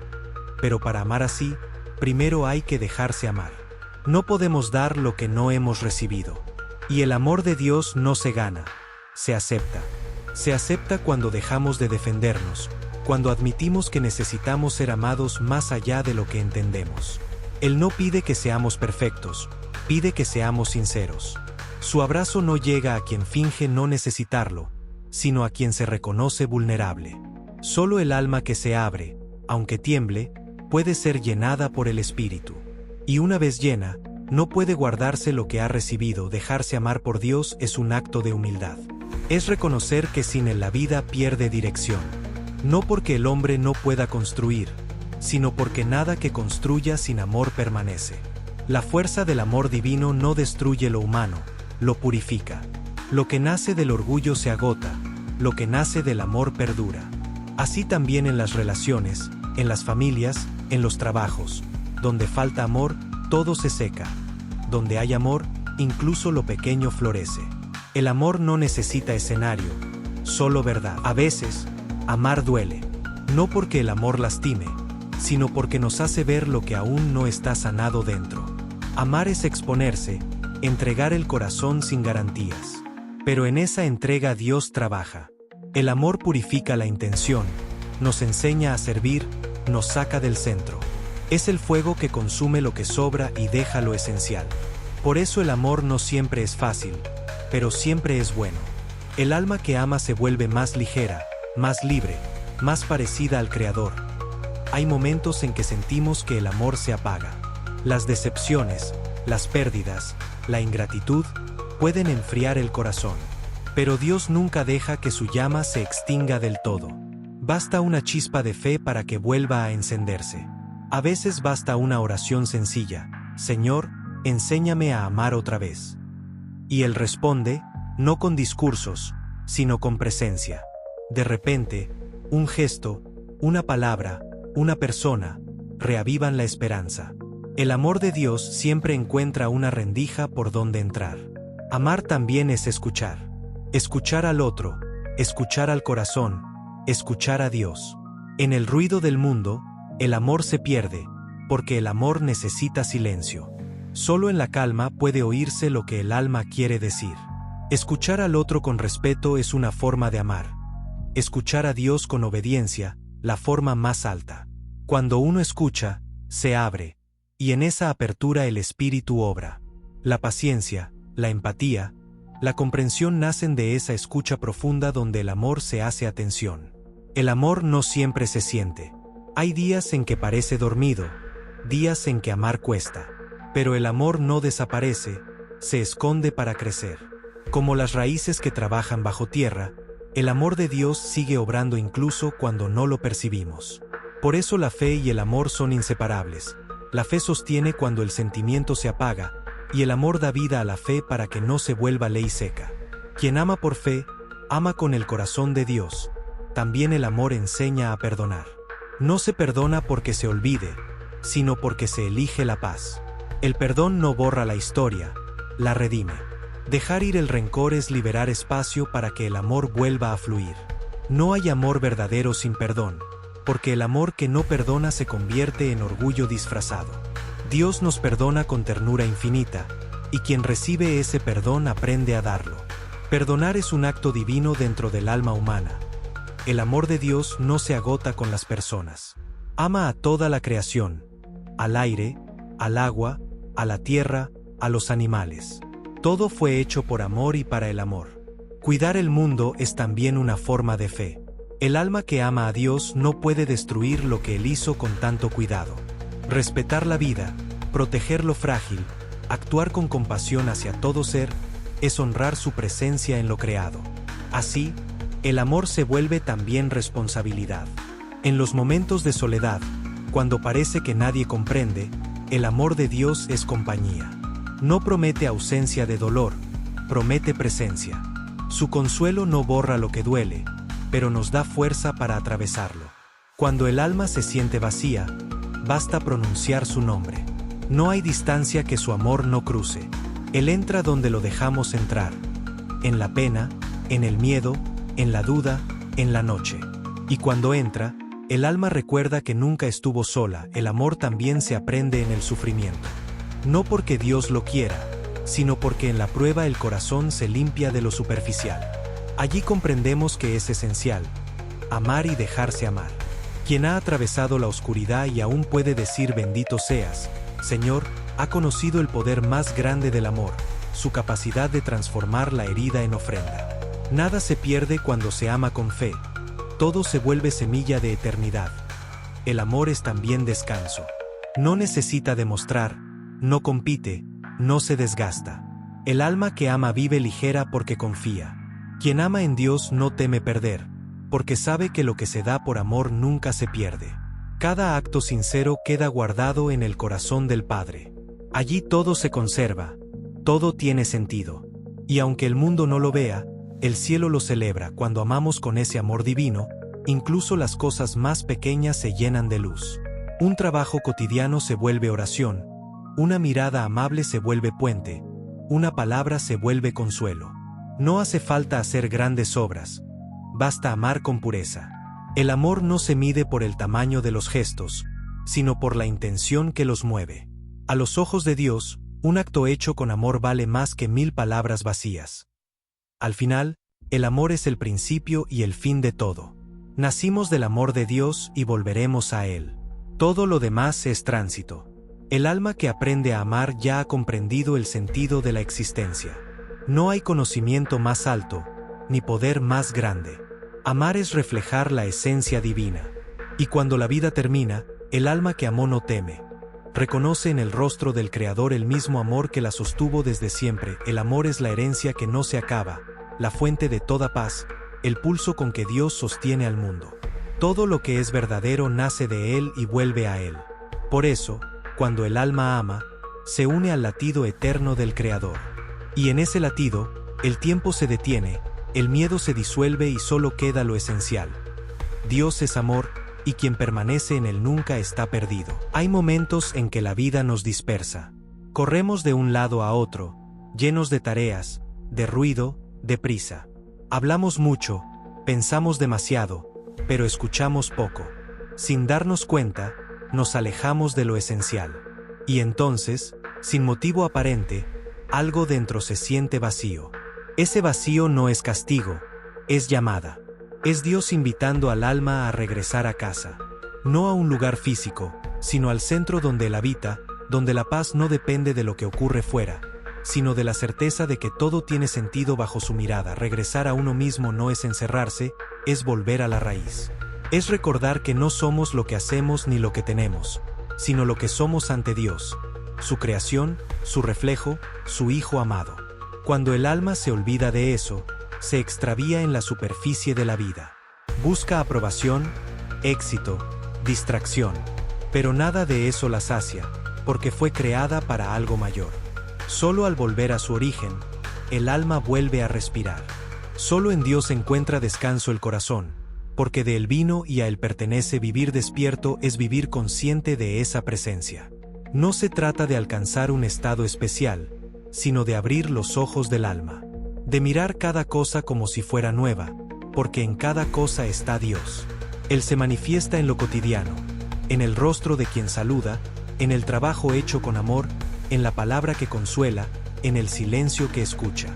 S1: Pero para amar así, primero hay que dejarse amar. No podemos dar lo que no hemos recibido. Y el amor de Dios no se gana, se acepta. Se acepta cuando dejamos de defendernos, cuando admitimos que necesitamos ser amados más allá de lo que entendemos. Él no pide que seamos perfectos, pide que seamos sinceros. Su abrazo no llega a quien finge no necesitarlo, sino a quien se reconoce vulnerable. Solo el alma que se abre, aunque tiemble, puede ser llenada por el Espíritu. Y una vez llena, no puede guardarse lo que ha recibido. Dejarse amar por Dios es un acto de humildad. Es reconocer que sin él la vida pierde dirección. No porque el hombre no pueda construir, sino porque nada que construya sin amor permanece. La fuerza del amor divino no destruye lo humano, lo purifica. Lo que nace del orgullo se agota, lo que nace del amor perdura. Así también en las relaciones, en las familias, en los trabajos. Donde falta amor, todo se seca. Donde hay amor, incluso lo pequeño florece. El amor no necesita escenario, solo verdad. A veces, amar duele, no porque el amor lastime, sino porque nos hace ver lo que aún no está sanado dentro. Amar es exponerse, entregar el corazón sin garantías. Pero en esa entrega Dios trabaja. El amor purifica la intención, nos enseña a servir, nos saca del centro. Es el fuego que consume lo que sobra y deja lo esencial. Por eso el amor no siempre es fácil, pero siempre es bueno. El alma que ama se vuelve más ligera, más libre, más parecida al Creador. Hay momentos en que sentimos que el amor se apaga. Las decepciones, las pérdidas, la ingratitud, pueden enfriar el corazón. Pero Dios nunca deja que su llama se extinga del todo. Basta una chispa de fe para que vuelva a encenderse. A veces basta una oración sencilla, Señor, enséñame a amar otra vez. Y Él responde, no con discursos, sino con presencia. De repente, un gesto, una palabra, una persona, reavivan la esperanza. El amor de Dios siempre encuentra una rendija por donde entrar. Amar también es escuchar. Escuchar al otro, escuchar al corazón, escuchar a Dios. En el ruido del mundo, el amor se pierde, porque el amor necesita silencio. Solo en la calma puede oírse lo que el alma quiere decir. Escuchar al otro con respeto es una forma de amar. Escuchar a Dios con obediencia, la forma más alta. Cuando uno escucha, se abre, y en esa apertura el Espíritu obra. La paciencia, la empatía, la comprensión nacen de esa escucha profunda donde el amor se hace atención. El amor no siempre se siente. Hay días en que parece dormido, días en que amar cuesta. Pero el amor no desaparece, se esconde para crecer. Como las raíces que trabajan bajo tierra, el amor de Dios sigue obrando incluso cuando no lo percibimos. Por eso la fe y el amor son inseparables. La fe sostiene cuando el sentimiento se apaga, y el amor da vida a la fe para que no se vuelva ley seca. Quien ama por fe, ama con el corazón de Dios. También el amor enseña a perdonar. No se perdona porque se olvide, sino porque se elige la paz. El perdón no borra la historia, la redime. Dejar ir el rencor es liberar espacio para que el amor vuelva a fluir. No hay amor verdadero sin perdón, porque el amor que no perdona se convierte en orgullo disfrazado. Dios nos perdona con ternura infinita, y quien recibe ese perdón aprende a darlo. Perdonar es un acto divino dentro del alma humana. El amor de Dios no se agota con las personas. Ama a toda la creación, al aire, al agua, a la tierra, a los animales. Todo fue hecho por amor y para el amor. Cuidar el mundo es también una forma de fe. El alma que ama a Dios no puede destruir lo que Él hizo con tanto cuidado. Respetar la vida, proteger lo frágil, actuar con compasión hacia todo ser, es honrar su presencia en lo creado. Así, el amor se vuelve también responsabilidad. En los momentos de soledad, cuando parece que nadie comprende, el amor de Dios es compañía. No promete ausencia de dolor, promete presencia. Su consuelo no borra lo que duele, pero nos da fuerza para atravesarlo. Cuando el alma se siente vacía, basta pronunciar su nombre. No hay distancia que su amor no cruce. Él entra donde lo dejamos entrar. En la pena, en el miedo, en la duda, en la noche. Y cuando entra, el alma recuerda que nunca estuvo sola. El amor también se aprende en el sufrimiento. No porque Dios lo quiera, sino porque en la prueba el corazón se limpia de lo superficial. Allí comprendemos que es esencial amar y dejarse amar. Quien ha atravesado la oscuridad y aún puede decir bendito seas, Señor, ha conocido el poder más grande del amor, su capacidad de transformar la herida en ofrenda. Nada se pierde cuando se ama con fe, todo se vuelve semilla de eternidad. El amor es también descanso. No necesita demostrar, no compite, no se desgasta. El alma que ama vive ligera porque confía. Quien ama en Dios no teme perder, porque sabe que lo que se da por amor nunca se pierde. Cada acto sincero queda guardado en el corazón del Padre. Allí todo se conserva, todo tiene sentido. Y aunque el mundo no lo vea, el cielo lo celebra. Cuando amamos con ese amor divino, incluso las cosas más pequeñas se llenan de luz. Un trabajo cotidiano se vuelve oración, una mirada amable se vuelve puente, una palabra se vuelve consuelo. No hace falta hacer grandes obras, basta amar con pureza. El amor no se mide por el tamaño de los gestos, sino por la intención que los mueve. A los ojos de Dios, un acto hecho con amor vale más que 1000 palabras vacías. Al final, el amor es el principio y el fin de todo. Nacimos del amor de Dios y volveremos a Él. Todo lo demás es tránsito. El alma que aprende a amar ya ha comprendido el sentido de la existencia. No hay conocimiento más alto, ni poder más grande. Amar es reflejar la esencia divina. Y cuando la vida termina, el alma que amó no teme. Reconoce en el rostro del Creador el mismo amor que la sostuvo desde siempre. El amor es la herencia que no se acaba, la fuente de toda paz, el pulso con que Dios sostiene al mundo. Todo lo que es verdadero nace de Él y vuelve a Él. Por eso, cuando el alma ama, se une al latido eterno del Creador. Y en ese latido, el tiempo se detiene, el miedo se disuelve y solo queda lo esencial. Dios es amor, y quien permanece en él nunca está perdido. Hay momentos en que la vida nos dispersa. Corremos de un lado a otro, llenos de tareas, de ruido, de prisa. Hablamos mucho, pensamos demasiado, pero escuchamos poco. Sin darnos cuenta, nos alejamos de lo esencial. Y entonces, sin motivo aparente, algo dentro se siente vacío. Ese vacío no es castigo, es llamada. Es Dios invitando al alma a regresar a casa. No a un lugar físico, sino al centro donde él habita, donde la paz no depende de lo que ocurre fuera, sino de la certeza de que todo tiene sentido bajo su mirada. Regresar a uno mismo no es encerrarse, es volver a la raíz. Es recordar que no somos lo que hacemos ni lo que tenemos, sino lo que somos ante Dios, su creación, su reflejo, su Hijo amado. Cuando el alma se olvida de eso, se extravía en la superficie de la vida. Busca aprobación, éxito, distracción, pero nada de eso la sacia, porque fue creada para algo mayor. Solo al volver a su origen, el alma vuelve a respirar. Solo en Dios encuentra descanso el corazón, porque de él vino y a él pertenece. Vivir despierto es vivir consciente de esa presencia. No se trata de alcanzar un estado especial, sino de abrir los ojos del alma. De mirar cada cosa como si fuera nueva, porque en cada cosa está Dios. Él se manifiesta en lo cotidiano, en el rostro de quien saluda, en el trabajo hecho con amor, en la palabra que consuela, en el silencio que escucha.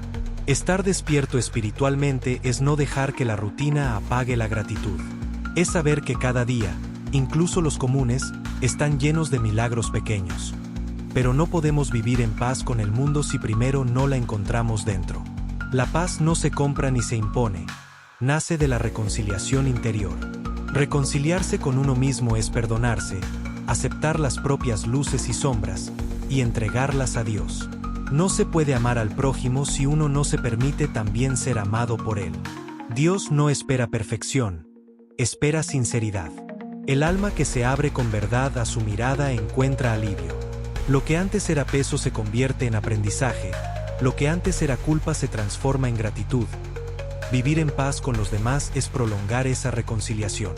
S1: Estar despierto espiritualmente es no dejar que la rutina apague la gratitud. Es saber que cada día, incluso los comunes, están llenos de milagros pequeños. Pero no podemos vivir en paz con el mundo si primero no la encontramos dentro. La paz no se compra ni se impone, nace de la reconciliación interior. Reconciliarse con uno mismo es perdonarse, aceptar las propias luces y sombras, y entregarlas a Dios. No se puede amar al prójimo si uno no se permite también ser amado por él. Dios no espera perfección, espera sinceridad. El alma que se abre con verdad a su mirada encuentra alivio. Lo que antes era peso se convierte en aprendizaje. Lo que antes era culpa se transforma en gratitud. Vivir en paz con los demás es prolongar esa reconciliación.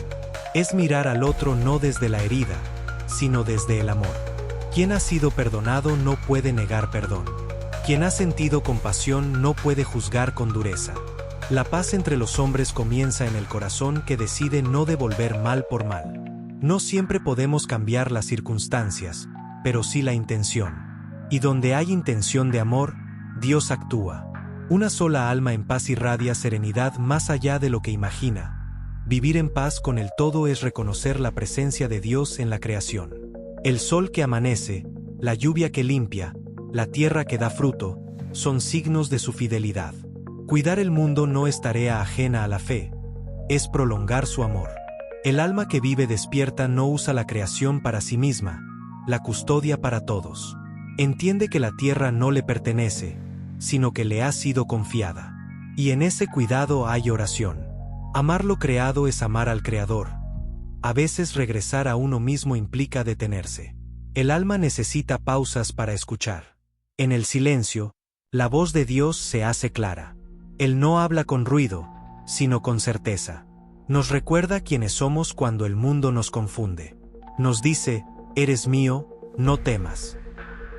S1: Es mirar al otro no desde la herida, sino desde el amor. Quien ha sido perdonado no puede negar perdón. Quien ha sentido compasión no puede juzgar con dureza. La paz entre los hombres comienza en el corazón que decide no devolver mal por mal. No siempre podemos cambiar las circunstancias, pero sí la intención. Y donde hay intención de amor, Dios actúa. Una sola alma en paz irradia serenidad más allá de lo que imagina. Vivir en paz con el todo es reconocer la presencia de Dios en la creación. El sol que amanece, la lluvia que limpia, la tierra que da fruto, son signos de su fidelidad. Cuidar el mundo no es tarea ajena a la fe, es prolongar su amor. El alma que vive despierta no usa la creación para sí misma, la custodia para todos. Entiende que la tierra no le pertenece, sino que le ha sido confiada. Y en ese cuidado hay oración. Amar lo creado es amar al Creador. A veces regresar a uno mismo implica detenerse. El alma necesita pausas para escuchar. En el silencio, la voz de Dios se hace clara. Él no habla con ruido, sino con certeza. Nos recuerda quiénes somos cuando el mundo nos confunde. Nos dice, eres mío, no temas.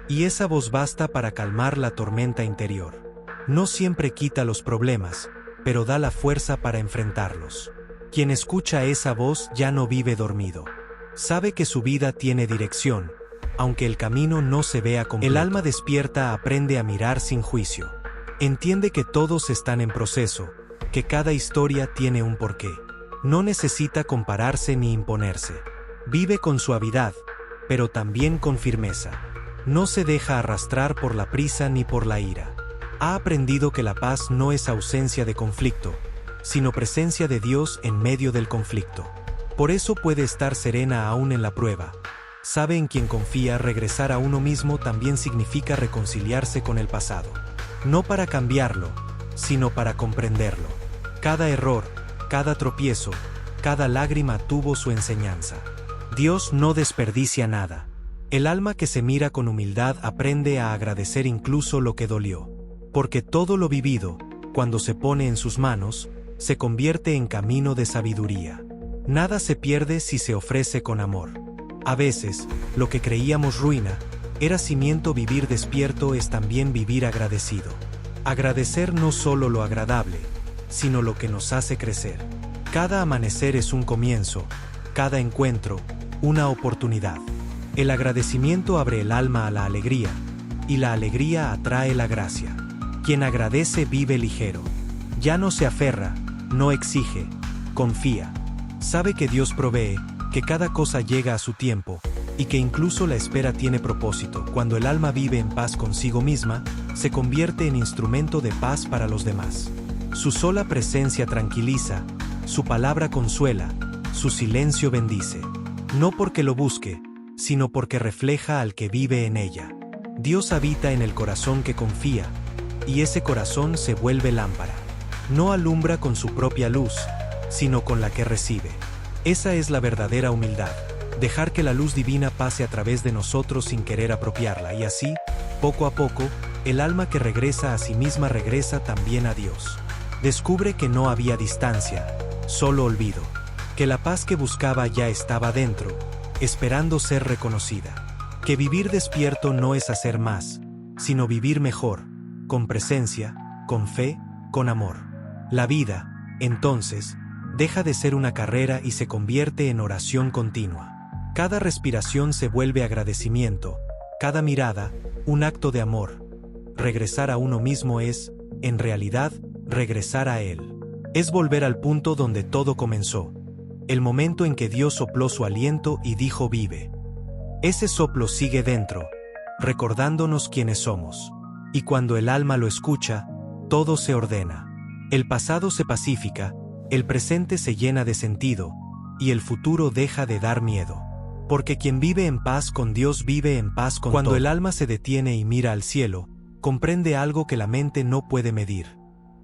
S1: Y esa voz basta para calmar la tormenta interior. No siempre quita los problemas, pero da la fuerza para enfrentarlos. Quien escucha esa voz ya no vive dormido. Sabe que su vida tiene dirección, aunque el camino no se vea completo. El alma despierta aprende a mirar sin juicio. Entiende que todos están en proceso, que cada historia tiene un porqué. No necesita compararse ni imponerse. Vive con suavidad, pero también con firmeza. No se deja arrastrar por la prisa ni por la ira. Ha aprendido que la paz no es ausencia de conflicto, sino presencia de Dios en medio del conflicto. Por eso puede estar serena aún en la prueba. Sabe en quien confía. Regresar a uno mismo también significa reconciliarse con el pasado. No para cambiarlo, sino para comprenderlo. Cada error, cada tropiezo, cada lágrima tuvo su enseñanza. Dios no desperdicia nada. El alma que se mira con humildad aprende a agradecer incluso lo que dolió. Porque todo lo vivido, cuando se pone en sus manos, se convierte en camino de sabiduría. Nada se pierde si se ofrece con amor. A veces, lo que creíamos ruina, era cimiento. Vivir despierto es también vivir agradecido. Agradecer no solo lo agradable, sino lo que nos hace crecer. Cada amanecer es un comienzo, cada encuentro, una oportunidad. El agradecimiento abre el alma a la alegría, y la alegría atrae la gracia. Quien agradece vive ligero. Ya no se aferra, no exige, confía. Sabe que Dios provee, que cada cosa llega a su tiempo, y que incluso la espera tiene propósito. Cuando el alma vive en paz consigo misma, se convierte en instrumento de paz para los demás. Su sola presencia tranquiliza, su palabra consuela, su silencio bendice. No porque lo busque, sino porque refleja al que vive en ella. Dios habita en el corazón que confía, y ese corazón se vuelve lámpara. No alumbra con su propia luz, sino con la que recibe. Esa es la verdadera humildad. Dejar que la luz divina pase a través de nosotros sin querer apropiarla, y así, poco a poco, el alma que regresa a sí misma regresa también a Dios. Descubre que no había distancia, solo olvido, que la paz que buscaba ya estaba dentro, esperando ser reconocida. Que vivir despierto no es hacer más, sino vivir mejor, con presencia, con fe, con amor. La vida, entonces, deja de ser una carrera y se convierte en oración continua. Cada respiración se vuelve agradecimiento, cada mirada, un acto de amor. Regresar a uno mismo es, en realidad, regresar a Él. Es volver al punto donde todo comenzó. El momento en que Dios sopló su aliento y dijo vive. Ese soplo sigue dentro, recordándonos quiénes somos. Y cuando el alma lo escucha, todo se ordena. El pasado se pacifica, el presente se llena de sentido, y el futuro deja de dar miedo. Porque quien vive en paz con Dios vive en paz con todo. Cuando el alma se detiene y mira al cielo, comprende algo que la mente no puede medir.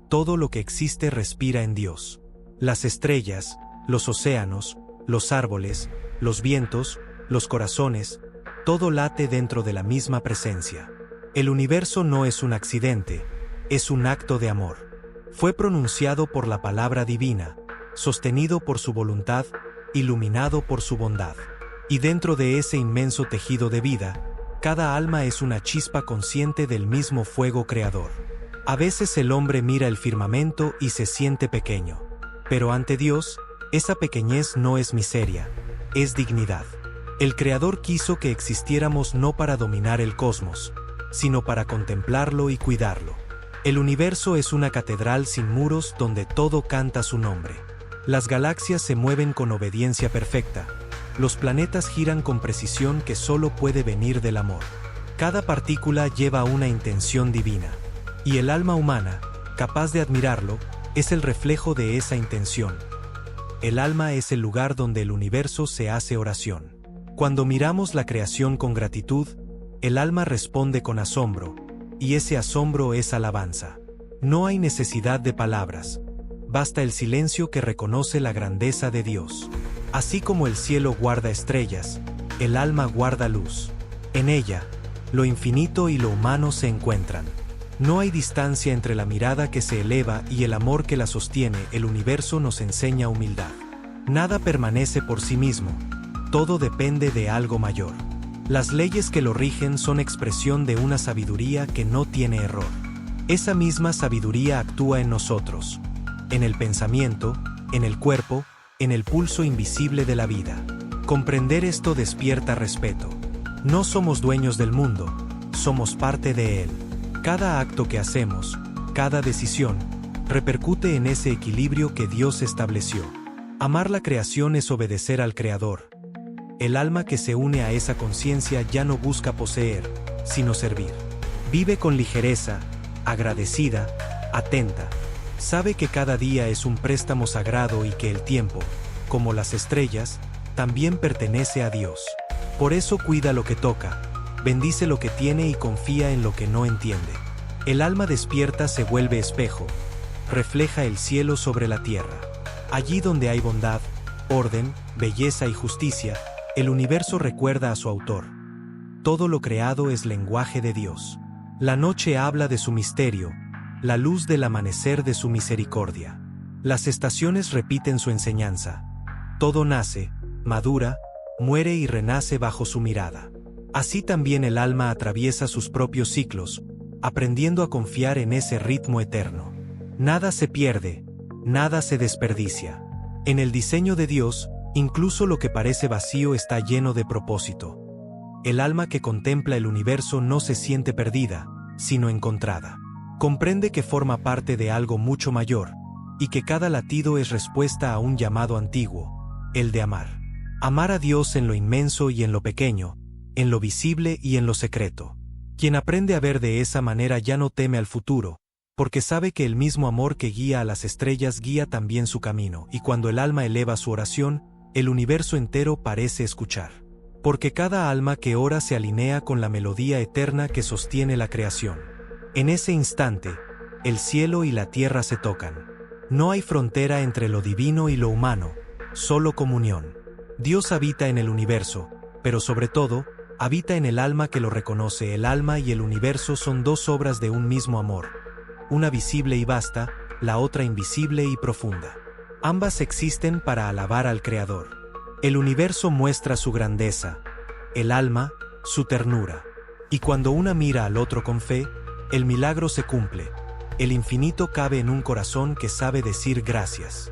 S1: Todo lo que existe respira en Dios. Las estrellas, los océanos, los árboles, los vientos, los corazones, todo late dentro de la misma presencia. El universo no es un accidente, es un acto de amor. Fue pronunciado por la palabra divina, sostenido por su voluntad, iluminado por su bondad. Y dentro de ese inmenso tejido de vida, cada alma es una chispa consciente del mismo fuego creador. A veces el hombre mira el firmamento y se siente pequeño. Pero ante Dios, esa pequeñez no es miseria, es dignidad. El Creador quiso que existiéramos no para dominar el cosmos, sino para contemplarlo y cuidarlo. El universo es una catedral sin muros donde todo canta su nombre. Las galaxias se mueven con obediencia perfecta. Los planetas giran con precisión que solo puede venir del amor. Cada partícula lleva una intención divina. Y el alma humana, capaz de admirarlo, es el reflejo de esa intención. El alma es el lugar donde el universo se hace oración. Cuando miramos la creación con gratitud, el alma responde con asombro, y ese asombro es alabanza. No hay necesidad de palabras. Basta el silencio que reconoce la grandeza de Dios. Así como el cielo guarda estrellas, el alma guarda luz. En ella, lo infinito y lo humano se encuentran. No hay distancia entre la mirada que se eleva y el amor que la sostiene. El universo nos enseña humildad. Nada permanece por sí mismo. Todo depende de algo mayor. Las leyes que lo rigen son expresión de una sabiduría que no tiene error. Esa misma sabiduría actúa en nosotros, en el pensamiento, en el cuerpo, en el pulso invisible de la vida. Comprender esto despierta respeto. No somos dueños del mundo, somos parte de él. Cada acto que hacemos, cada decisión, repercute en ese equilibrio que Dios estableció. Amar la creación es obedecer al Creador. El alma que se une a esa conciencia ya no busca poseer, sino servir. Vive con ligereza, agradecida, atenta. Sabe que cada día es un préstamo sagrado y que el tiempo, como las estrellas, también pertenece a Dios. Por eso cuida lo que toca, bendice lo que tiene y confía en lo que no entiende. El alma despierta se vuelve espejo, refleja el cielo sobre la tierra. Allí donde hay bondad, orden, belleza y justicia, el universo recuerda a su autor. todo lo creado es lenguaje de Dios. La noche habla de su misterio, la luz del amanecer de su misericordia. Las estaciones repiten su enseñanza. Todo nace, madura, muere y renace bajo su mirada. Así también el alma atraviesa sus propios ciclos, aprendiendo a confiar en ese ritmo eterno. Nada se pierde, nada se desperdicia. En el diseño de Dios, incluso lo que parece vacío está lleno de propósito. El alma que contempla el universo no se siente perdida, sino encontrada. Comprende que forma parte de algo mucho mayor, y que cada latido es respuesta a un llamado antiguo, el de amar. Amar a Dios en lo inmenso y en lo pequeño, en lo visible y en lo secreto. Quien aprende a ver de esa manera ya no teme al futuro, porque sabe que el mismo amor que guía a las estrellas guía también su camino, y cuando el alma eleva su oración, el universo entero parece escuchar. Porque cada alma que ora se alinea con la melodía eterna que sostiene la creación. En ese instante, el cielo y la tierra se tocan. No hay frontera entre lo divino y lo humano, solo comunión. Dios habita en el universo, pero sobre todo, habita en el alma que lo reconoce. El alma y el universo son dos obras de un mismo amor. Una visible y vasta, la otra invisible y profunda. Ambas existen para alabar al Creador. El universo muestra su grandeza, el alma, su ternura. Y cuando una mira al otro con fe, el milagro se cumple. El infinito cabe en un corazón que sabe decir gracias.